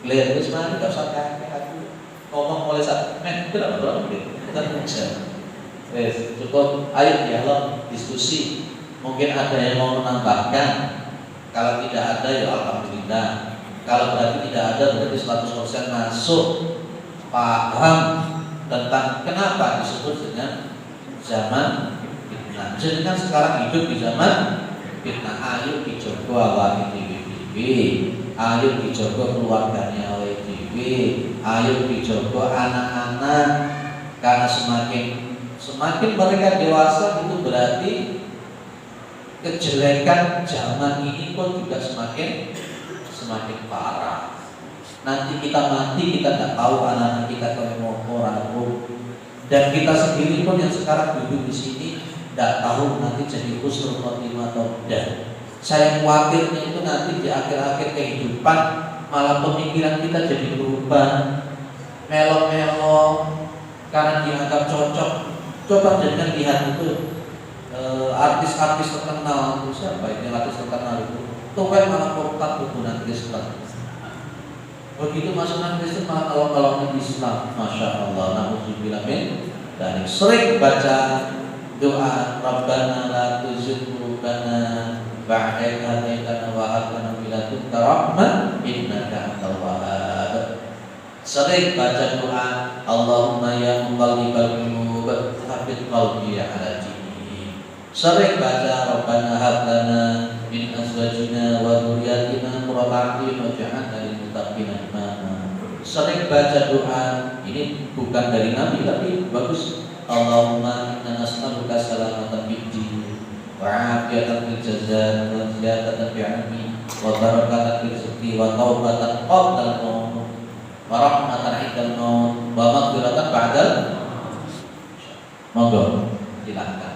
clear wis mari gak usah akeh aku ngomong mulai saat berapa kita bisa. Wes cukup, ayo dialog, diskusi. Mungkin ada yang mau menambahkan. Kalau tidak ada ya alhamdulillah. Kalau berarti tidak ada berarti 100% masuk paham tentang kenapa disebut dengan zaman fitnah. Jadi kan sekarang hidup di zaman fitnah. Ayo dijogo awake dhewe, ayo dijogo keluarganya awake dhewe, ayo dijogo anak-anak, karena semakin mereka dewasa itu berarti kejelekan zaman ini pun juga semakin parah. Nanti kita mati kita tidak tahu anak-anak kita kalau mau ragu, dan kita sendiri pun yang sekarang duduk di sini tidak tahu nanti jadi husnul khotimah atau tidak. Saya khawatirnya itu nanti di akhir-akhir kehidupan malah pemikiran kita jadi berubah, melo-melo karena dianggap cocok. Coba jangan lihat itu artis-artis terkenal itu siapa ini artis terkenal itu tuh kan malah korban hubungan Kristen. Begitu masukkan Kristen malah kalau Islam, masya Allah, naudzubillah min dzalik. Sering baca doa Rabbana la tuzigh qulubana ba'da idh hadaytana wa hab lana min ladunka rahmah innaka antal wahhab. Sering baca doa Allahumma ya muqallibal qulub tsabbit qalbi ala dinik. Sering baca Rabbana hab lana min azwajina wa dzurriyyatina qurrata a'yun waj'alna lil muttaqina imama. Sering baca doa ini bukan dari Nabi tapi bagus. Allahumma inna nas'aluka salamatan fid din wa 'afiyatan fil jazaa wa ziyadatan fil 'ilmi wa barakatan fil rizqi wa taubatan qabla al-maut wa rahmatan 'indal maut wa maghfiratan ba'dal. Monggo silakan.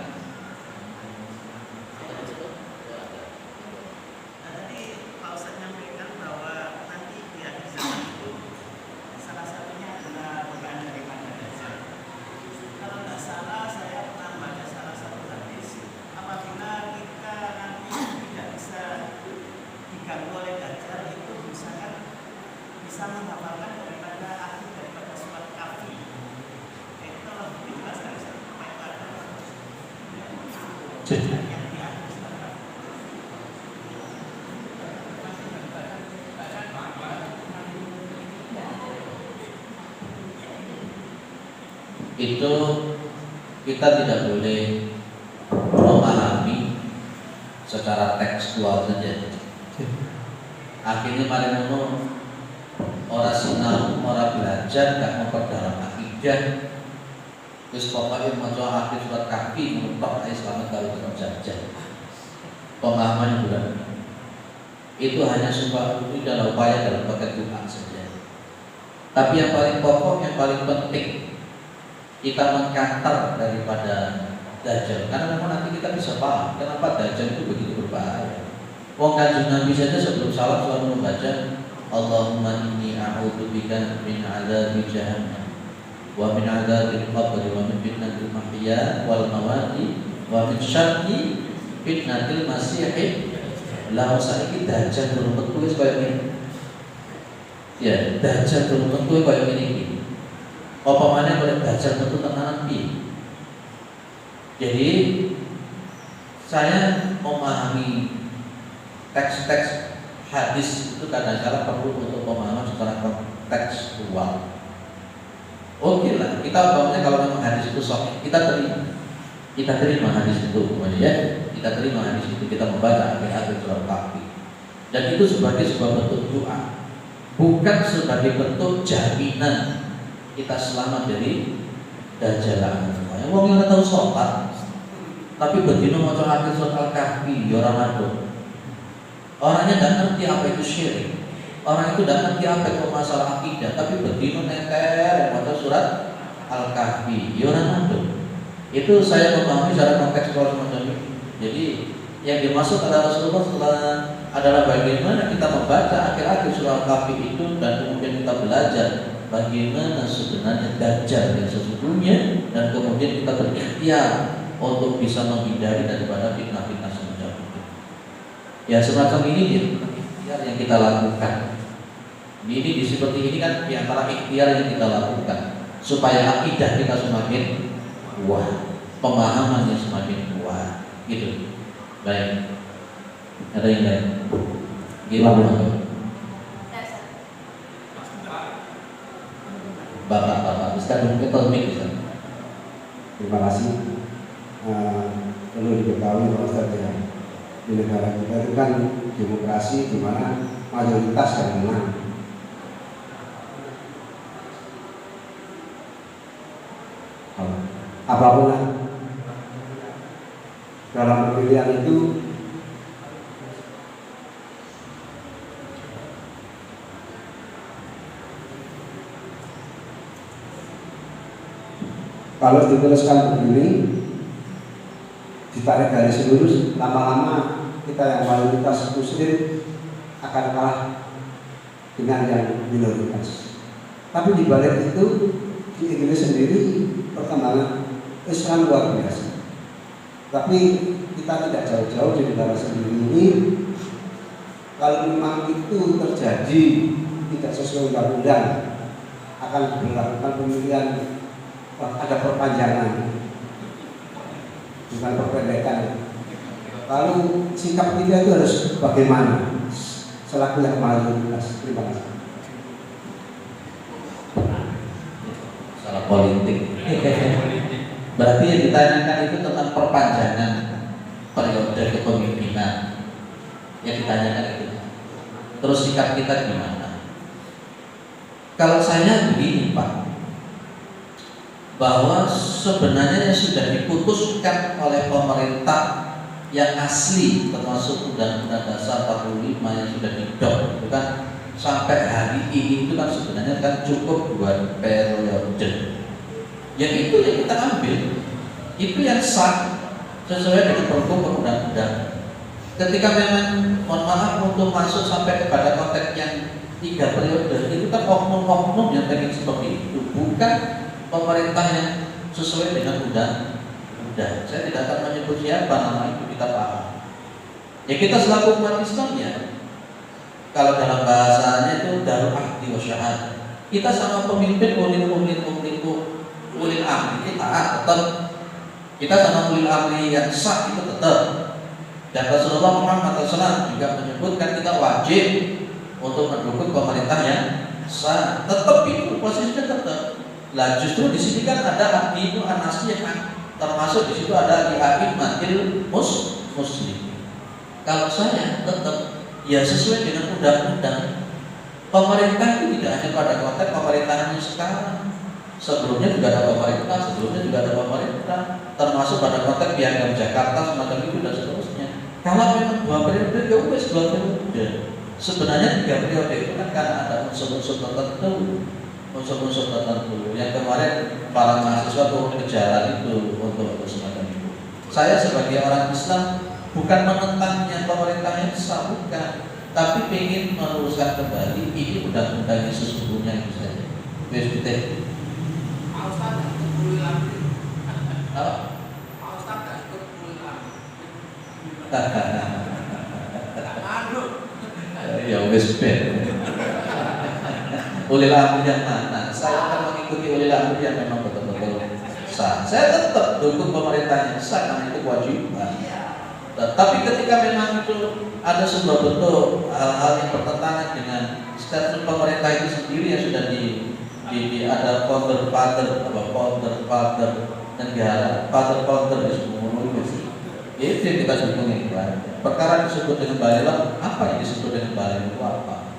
Itu kita tidak boleh memahami secara tekstual saja. Akhirnya mari ngono ora sinau, ora belajar, gak memperdalam akidah. Terus pokoknya maca akhir surat Kahfi menurut Islam kalau terjajah. Pemahaman bulan itu hanya supaya itu adalah upaya dalam konteks Tuhan saja. Tapi yang paling pokok, yang paling penting kita mengkantar daripada Dajjal. Karena memang nanti kita bisa paham kenapa Dajjal itu begitu berbahaya. Wong Kanjeng Nabi saja sebelum salat selalu membaca Allahumma inni a'udzubika min 'adzabi jahannam wa min 'adzabil qabr wa min fitnatil mahya wal mamati wa min syarri fitnatil masiihid. Lah saiki Dajjal durung metu wis koyo ngene. Ya, Dajjal durung metu koyo ngene iki. Apa maneh oleh Dajjal metu tenanan piye? Jadi saya memahami teks-teks hadis itu kadang-kadang perlu untuk pemahaman secara kontekstual. Oke lah, kita umpamanya kalau memang hadis itu sahih, kita terima hadis itu, ya, kita terima hadis itu, kita membaca akhir-akhir surat Kahfi, dan itu sebagai sebuah bentuk doa, bukan sebagai bentuk jaminan kita selamat dari Dajjal. Yang mau kita tahu sholat, tapi begitu mau akhir surat Al-Kahfi, orang aduh. Orangnya tidak ngerti apa itu syirik. Orang itu tidak ngerti apa itu masalah akidah, tapi begitu neter baca surat Al-Kahfi, orang aduh. Itu saya memahami secara kontekstual semacam ini. Jadi yang dimaksud adalah Rasulullah adalah bagaimana kita membaca akhir-akhir surah Al-Kahfi itu dan kemudian kita belajar bagaimana sebenarnya Dajjal yang sesungguhnya, dan kemudian kita berikhtiar untuk bisa menghindari daripada fitnah-fitnah semacam itu. Ya semacam ini ikhtiar yang kita lakukan. Ini seperti ini kan di antara ikhtiar yang kita lakukan supaya akidah kita semakin kuat, pemahamannya semakin kuat, gitu. Baik. Ada yang lain? Gimana? Bapak, bisa duduk ke bisa. Terima kasih. Perlu diketahui bahwa saja di negara kita itu kan demokrasi di mana mayoritas yang menang. Apapun dalam pemilihan itu kalau diteruskan begini, ditarik garis lurus, lama-lama kita yang mayoritas muslim akan kalah dengan yang minoritas. Tapi di balik itu di Inggris sendiri perkembangan Islam luar biasa. Tapi kita tidak jauh-jauh di negara sendiri ini. Kalau memang itu terjadi tidak sesuai undang-undang, akan diberlakukan pemilihan, ada perpanjangan, bukan perpendekan. Lalu sikap kita itu harus bagaimana selaku yang mayoritas? Terima kasih. Salah politik. Berarti yang ditanyakan itu tentang perpanjangan periode kepemimpinan. Yang ditanyakan itu. Terus sikap kita gimana? Kalau saya begini Pak, bahwa sebenarnya yang sudah diputuskan oleh pemerintah yang asli, termasuk Undang-Undang Dasar 45 yang sudah didok itu kan sampai hari ini itu kan sebenarnya kan cukup buat periode. Yang itu yang kita ambil, itu yang sah sesuai dengan hukum perundang-undangan. Ketika memang mohon maaf untuk masuk sampai kepada konteks yang 3 periode, itu kan oknum-oknum yang pengen seperti itu, bukan pemerintah yang sesuai dengan undang-undang. Saya tidak akan menyebut siapa nama itu, kita paham. Ya kita selaku umat Islam ya, kalau dalam bahasanya itu darul ahdi wa syahadah. Kita sama pemimpin ulil amri kita tetap. Kita sama ulil amri yang sah itu tetap. Dan Rasulullah Muhammad SAW juga menyebutkan kita wajib untuk mendukung pemerintah yang sah. Tetap itu posisinya tetap. Lah justru di sini kan ada hadis an-nasihah, termasuk di situ ada li'aimatil muslim. Kalau saya tetap ya sesuai dengan undang-undang. Pemerintah itu tidak hanya pada konteks pemerintahannya sekarang. Sebelumnya juga ada pemerintah, termasuk pada konteks Piagam Jakarta semacam itu dan seterusnya. Kalau memang 2 periode ya wes 2 periode. Sebenarnya 3 periode itu kan karena ada unsur-unsur tertentu. Yang kemarin para mahasiswa turun ke jalan itu untuk semacam itu. Saya sebagai orang Islam bukan menentangnya pemerintah yang sah, bukan, tapi ingin meluruskan kembali ini undang-undang yang sesungguhnya itu saja. Begitu. Ya wes ben. Ulil amri yang mana? Saya akan mengikuti ulil amri yang memang betul-betul sah. Saya tetap dukung pemerintah yang sah karena itu kewajiban. Tapi ketika memang itu ada sebuah bentuk hal-hal yang bertentangan dengan statement pemerintah itu sendiri yang sudah ada founder negara, founder di semua itu yang kita dukung itu. Perkara disebut dengan balil, apa yang disebut dengan balil itu apa?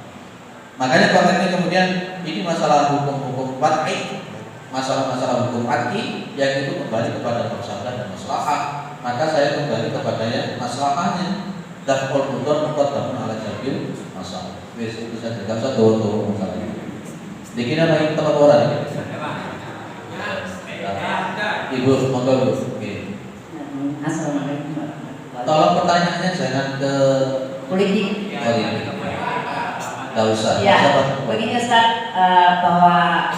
Makanya konteksnya kemudian ini masalah hukum wad'i, masalah hukum wad'i yang itu kembali kepada masalah dan maslahah. Maka saya kembali kepada yang masalahnya. Daf'ul mudhar muqaddamun ala jalbil masalah. Wes itu saja, enggak usah tahu masalah itu. Dikira lagi pelaporan. Ibu, monggo Bu. Oke. Assalamualaikum. tolong pertanyaannya jangan ke politik. politik. Gak usah. Ya, Siapa? begini Ustaz, bahwa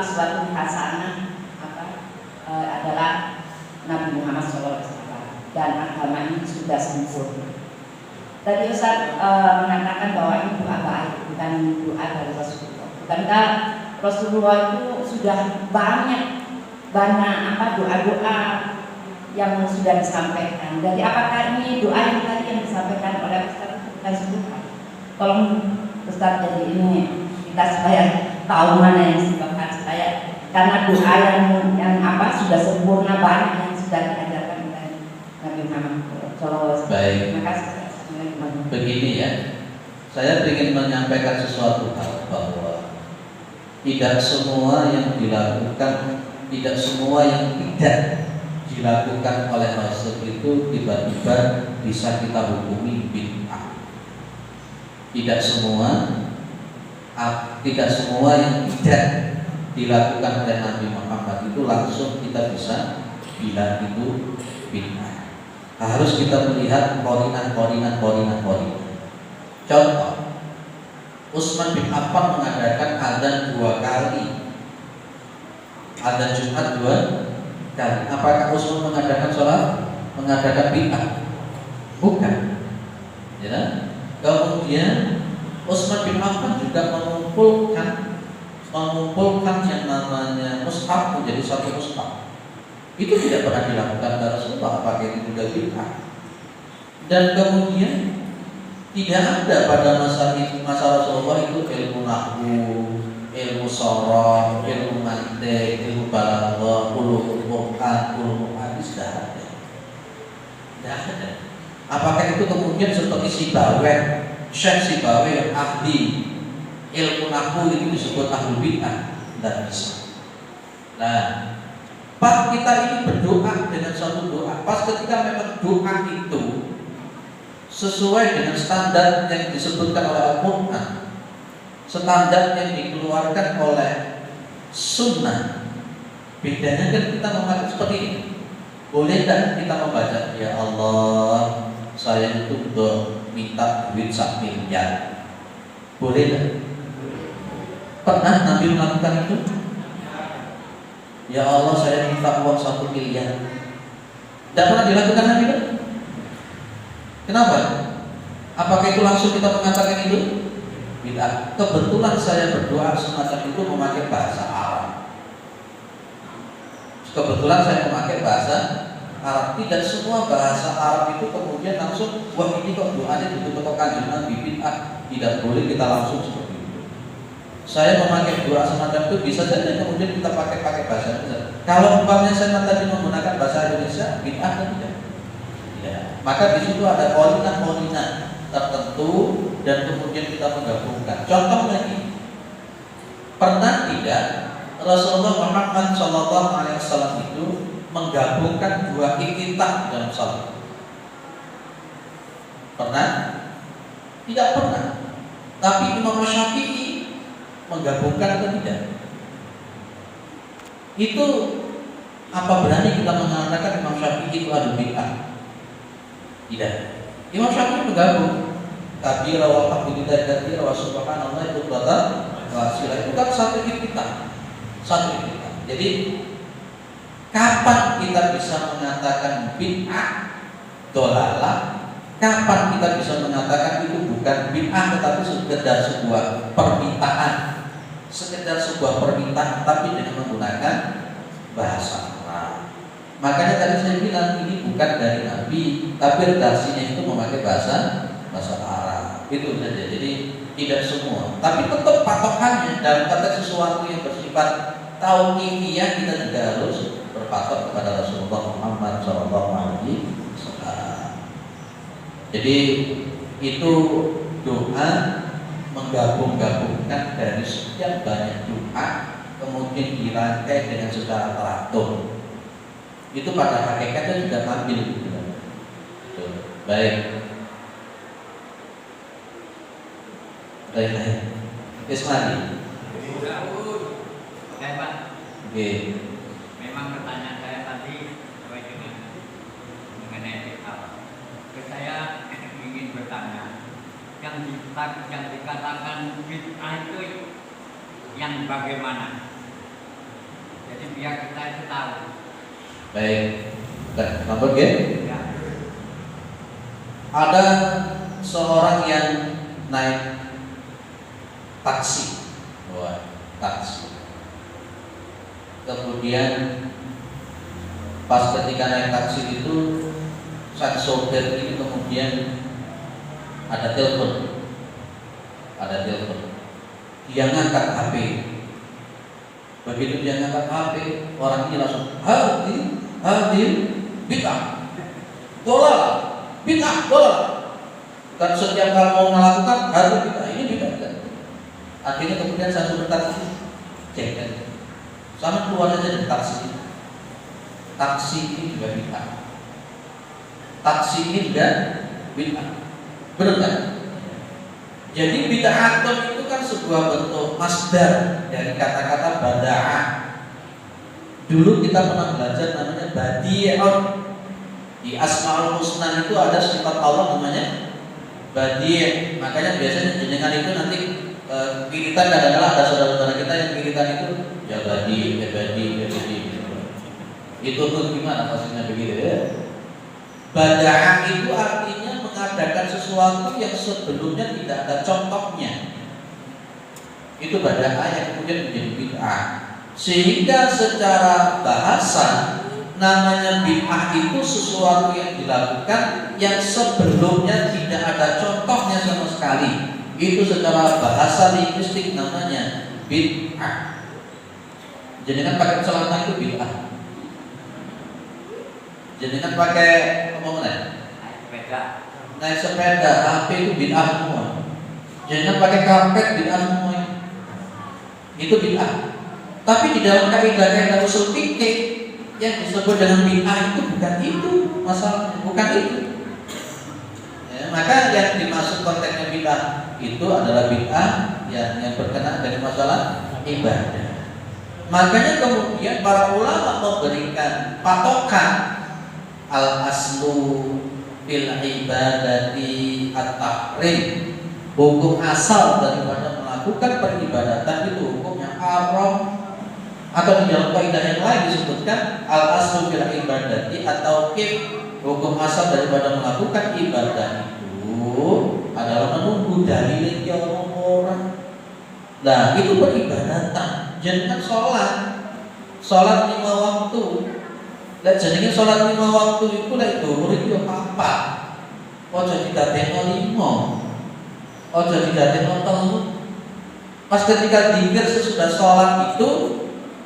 uswatun hasanah adalah Nabi Muhammad SAW dan agama ini sudah sempurna. Tadi Ustaz mengatakan bahwa ini doa baik, bukan doa dari Rasulullah. Bukankah Rasulullah itu sudah banyak doa-doa yang sudah disampaikan. Jadi apakah ini doa yang tadi yang disampaikan oleh Ustaz bukan sempurna? Tolong Ustaz, jadi ini kita supaya tahu mana yang disebabkan, supaya karena doa yang sudah sempurna banyak yang sudah diajarkan oleh Nabi Muhammad SAW. Baik. Terima kasih. Begini ya, saya ingin menyampaikan sesuatu hal bahwa tidak semua yang dilakukan, tidak semua yang tidak dilakukan oleh Rasul itu tiba-tiba bisa kita hukumi bid'ah. Tidak semua yang tidak dilakukan oleh Nabi Muhammad itu langsung kita bisa bilang itu bid'ah. Harus kita melihat korinat. Contoh, Utsman bin Affan mengadakan adzan 2 kali, adzan Jumat 2 kali. Apakah Utsman mengadakan bid'ah? Bukan. Ya. Kemudian Utsman bin Affan juga mengumpulkan yang namanya mushaf menjadi satu mushaf. Itu tidak pernah dilakukan oleh Rasulullah, apakah itu juga bid'ah? Dan kemudian tidak ada pada masa Rasulullah itu ilmu nahwu, ilmu soroh, ilmu mantik, ilmu balaghah, ulumul Quran, ulumul hadis, tidak ada. Apakah itu kemudian seperti Syekh Sibawai yang ahli ilmu nahwu itu disebut ahli bid'ah? Tidak bisa. Nah, pas kita ini berdoa dengan suatu doa, pas ketika memang doa itu sesuai dengan standar yang disebutkan oleh Al-Quran, standar yang dikeluarkan oleh Sunnah, bedanya kan kita memakai seperti ini. Boleh tak kita membaca, ya Allah, saya itu minta duit 1 miliar. Boleh tak? Pernah Nabi melakukan itu? Ya Allah, saya minta uang 1 miliar. Tidak pernah dilakukan Nabi kan? Kenapa? Apakah itu langsung kita mengatakan itu bid'ah? Kebetulan saya berdoa semacam itu memakai bahasa Arab. Kebetulan saya memakai bahasa Arab. Tidak semua bahasa Arab itu kemudian langsung, wah ini kok doanya betul-betul kanjeng Nabi bid'ah. Tidak boleh kita langsung seperti itu. Saya memakai doa semacam itu bisa saja kemudian kita pakai bahasa Indonesia. Kalau umpamanya saya tadi menggunakan bahasa Indonesia, bid'ah atau tidak? Ya. Maka di situ ada korinat tertentu dan kemudian kita menggabungkan. Contoh lagi, pernah tidak Rasulullah Muhammad SAW itu menggabungkan 2 iftitah dalam salat? Pernah? Tidak pernah. Tapi Imam Syafi'i menggabungkan atau tidak? Itu apa berani kita mengatakan Imam Syafi'i itu ada bid'ah? Tidak. Imam Syafi'i menggabung kabira wa alhamdulillah kabira wa subhanallah itu kata wasilah, itu kan satu iftitah. Jadi kapan kita bisa mengatakan bid'ah dolalah? Kapan kita bisa mengatakan itu bukan bid'ah tetapi sekedar sebuah permintaan, tapi dengan menggunakan bahasa Arab. Makanya tadi saya bilang ini bukan dari Nabi, tapi redaksinya itu memakai bahasa Arab. Itu saja. Jadi tidak semua, tapi tetap patokannya dalam konteks sesuatu yang bersifat tauqifiyah, kita juga harus berpatok kepada Rasulullah Muhammad SAW. Jadi itu doa menggabungkan dari sekian banyak doa, kemudian dirangkai dengan secara teratur. Itu pada hakikatnya sudah tampil. Baik. Ismali. Oke Pak. Oke. Memang pertanyaan saya tadi sesuai dengan mengenai bid'ah. bertanya, yang dikatakan bid'ah itu yang bagaimana? Jadi biar kita itu tahu. Baik, nomor ya. Ada seorang yang naik taksi, kemudian pas ketika naik taksi itu sang sopir ini kemudian ada telepon, dia ngangkat HP. Begitu dia ngangkat HP, orang ini langsung hadir bid'ah, dolal. Dan setiap kali mau melakukan harus bid'ah, ini bid'ah. Akhirnya kemudian saya suruh taksi, cek kan, sama keluar aja dari taksi. Taksi ini juga bid'ah. Benar kan? Jadi bid'ah itu kan sebuah bentuk masdar dari kata-kata bada'ah. Dulu kita pernah belajar namanya badi'un. Di Asmaul Husna itu ada sifat Allah namanya Badi'. Makanya biasanya jenengan itu nanti kiritan kadang-kadang ada saudara-saudara kita yang kiritan itu ya Badi. Itu tuh gimana maksudnya begitu ya? Bada'ah itu artinya mengadakan sesuatu yang sebelumnya tidak ada contohnya. Itu bada'ah yang kemudian menjadi bid'ah. Sehingga secara bahasa namanya bid'ah itu sesuatu yang dilakukan yang sebelumnya tidak ada contohnya sama sekali. Itu secara bahasa linguistik namanya bid'ah. Jadi kan pakai celana itu bid'ah. Jadi kan pakai apa namanya? Naik sepeda, HP itu bid'ah semua. Jadi kan pakai karpet bid'ah semua. Itu bid'ah. Tapi di dalam kaidah usul fikih yang disebut dengan bid'ah itu bukan itu masalahnya, bukan itu. Ya, maka yang dimaksud konteksnya bid'ah itu adalah bid'ah yang berkenaan dengan masalah ibadah. Makanya kemudian para ulama memberikan patokan al-aslu fil ibadati at-tahrim. Hukum asal daripada melakukan peribadatan itu hukum yang haram. Atau di dalam kaidah yang lain disebutkan al-aslu fil ibadati atau hukum asal daripada melakukan ibadah itu adalah menunggu dalil yang orang. Nah, itu peribadatan. Jangan sholat 5 waktu. Lah jenenge sholat 5 waktu itu lek dhuwur iki apa? Ojo didadekno 5. Ojo didadekno 3. Pas ketika dzikir sesudah sholat itu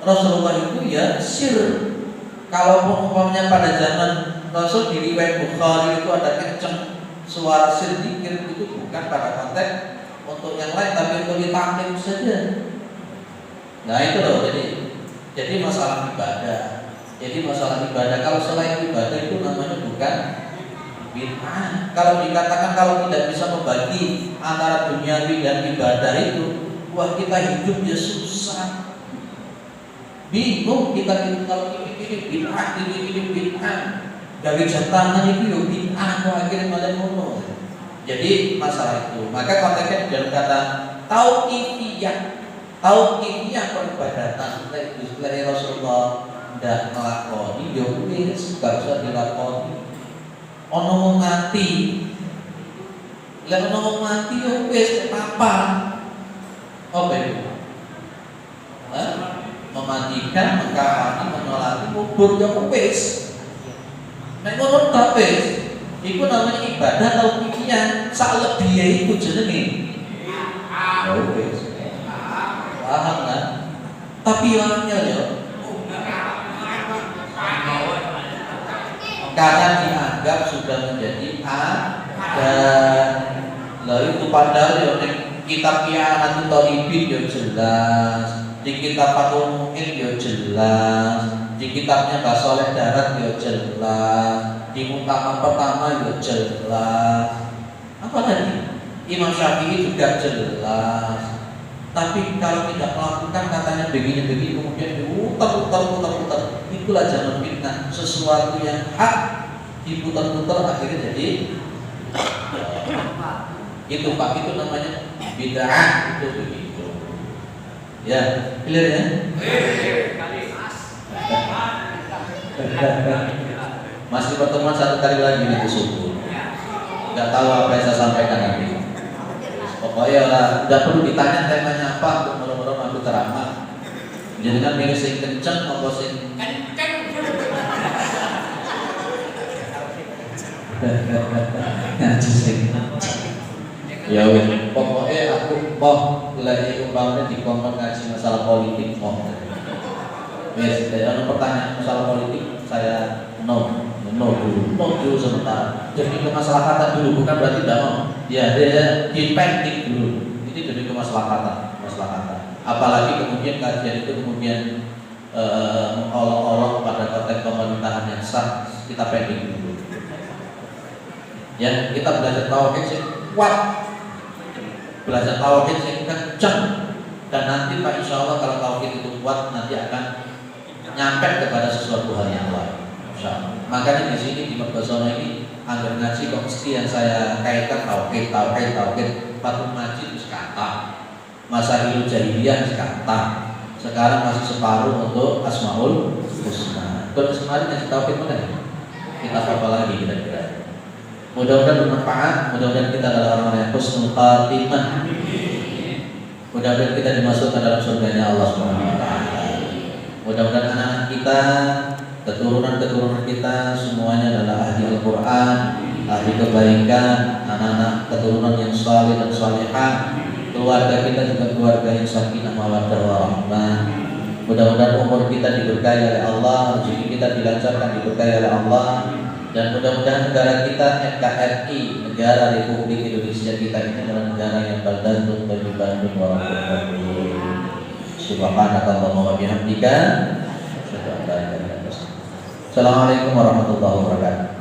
Rasulullah itu ya sir. Kalau umpamanya pada zaman Rasul di riwayat Bukhari itu ada kenceng suara sir dzikir itu bukan pada konteks untuk yang lain tapi untuk ditaklim saja. Nah itu loh, jadi masalah ibadah. Jadi masalah ibadah kalau selain ibadah itu namanya bukan bid'ah. Kalau dikatakan kalau tidak bisa membagi antara duniawi dan ibadah itu, wah kita hidup ya susah. Bingung kita kalau ini bid'ah, ini bid'ah. Gawe jantangan itu yo bid'ah, kok akhirnya malah ngono. Jadi masalah itu. Maka konteksnya dalam kata tauqifiyah peribadatan dari Rasulullah ndak nglakoni yo wis gak usah dilakoni. Ono wong mati. Lah ono wong mati yo wis apa? Apa itu? Mematikan, mengkafani, menolak kubur ya wis. Nek ngono ta wis. Iku namanya ibadah tauqifiyah. Saklebihe iku jenenge. Ya wis. Paham kan? Tapi orangnya ya karena dianggap sudah menjadi dan lalu itu padahal ya kitab Qiyamat Talibin ya jelas, di kitab Fathul Mu'in ya jelas, di kitabnya Mbah Sholeh Darat ya jelas, di muktamar pertama ya jelas. Apa tadi? Imam Syafi'i juga jelas. Tapi kalau tidak melakukan katanya begini-begini kemudian diputar-putar, itulah jangan fitnah. Sesuatu yang hak diputar-putar akhirnya jadi Itu Pak, itu namanya bid'ah, itu begitu. Ya, clear ya? Masih pertemuan satu kali lagi nanti subuh. Nggak tahu apa yang saya sampaikan nanti. Pokoknya nggak perlu ditanya temanya apa, untuk malam-malam aku ceramah. Jadi kan milih sing kenceng, apa sing ngaji sing ya wes, pokoknya aku lagi umpamanya di konten ngaji masalah politik wes, ada pertanyaan masalah politik saya no dulu sebentar. Jadi kemaslahatan dulu, bukan berarti tidak mau. Ya, dia dipending dulu. Ini demi kemaslahatan. Apalagi kemudian kajian itu kemudian mengolok-olok pada konteks pemerintahan yang sah, kita pending dulu. Ya, kita belajar tauhid sih kuat, belajar tauhid sih kencang, dan nanti Pak Insya Allah kalau tauhid itu kuat nanti akan nyampe kepada sesuatu hal yang lain. Makanya di sini di Merbasono ini anggar ngaji kok mesti yang saya kaitkan tauhid. Fatul Majid itu kata, Masailul Jahiliyah kata. Sekarang masih separuh untuk Asmaul Husna. Terus kemarin ngasih tauhid mana? Kita apa lagi kira-kira? Mudah-mudahan bermanfaat, mudah-mudahan kita adalah orang-orang yang husnul khatimah. Mudah-mudahan kita dimasukkan dalam surganya Allah Subhanahu wa taala. Mudah-mudahan anak-anak kita, keturunan kita semuanya adalah ahli Al-Qur'an, ahli kebaikan, anak-anak keturunan yang saleh dan salihah. Keluarga kita juga keluarga yang sakinah mawaddah warahmah. Mudah-mudahan umur kita diberkahi oleh Allah, rezeki kita dilancarkan diberkahi oleh Allah. Dan mudah-mudahan negara kita NKRI, negara Republik Indonesia kita ini adalah negara yang baldatun thayyibun wa rahmatun. Subhanakallahumma wa bihamdika, asyhadu an la ilaha illa anta, astaghfiruka wa atubu ilaik. Assalamualaikum warahmatullahi wabarakatuh.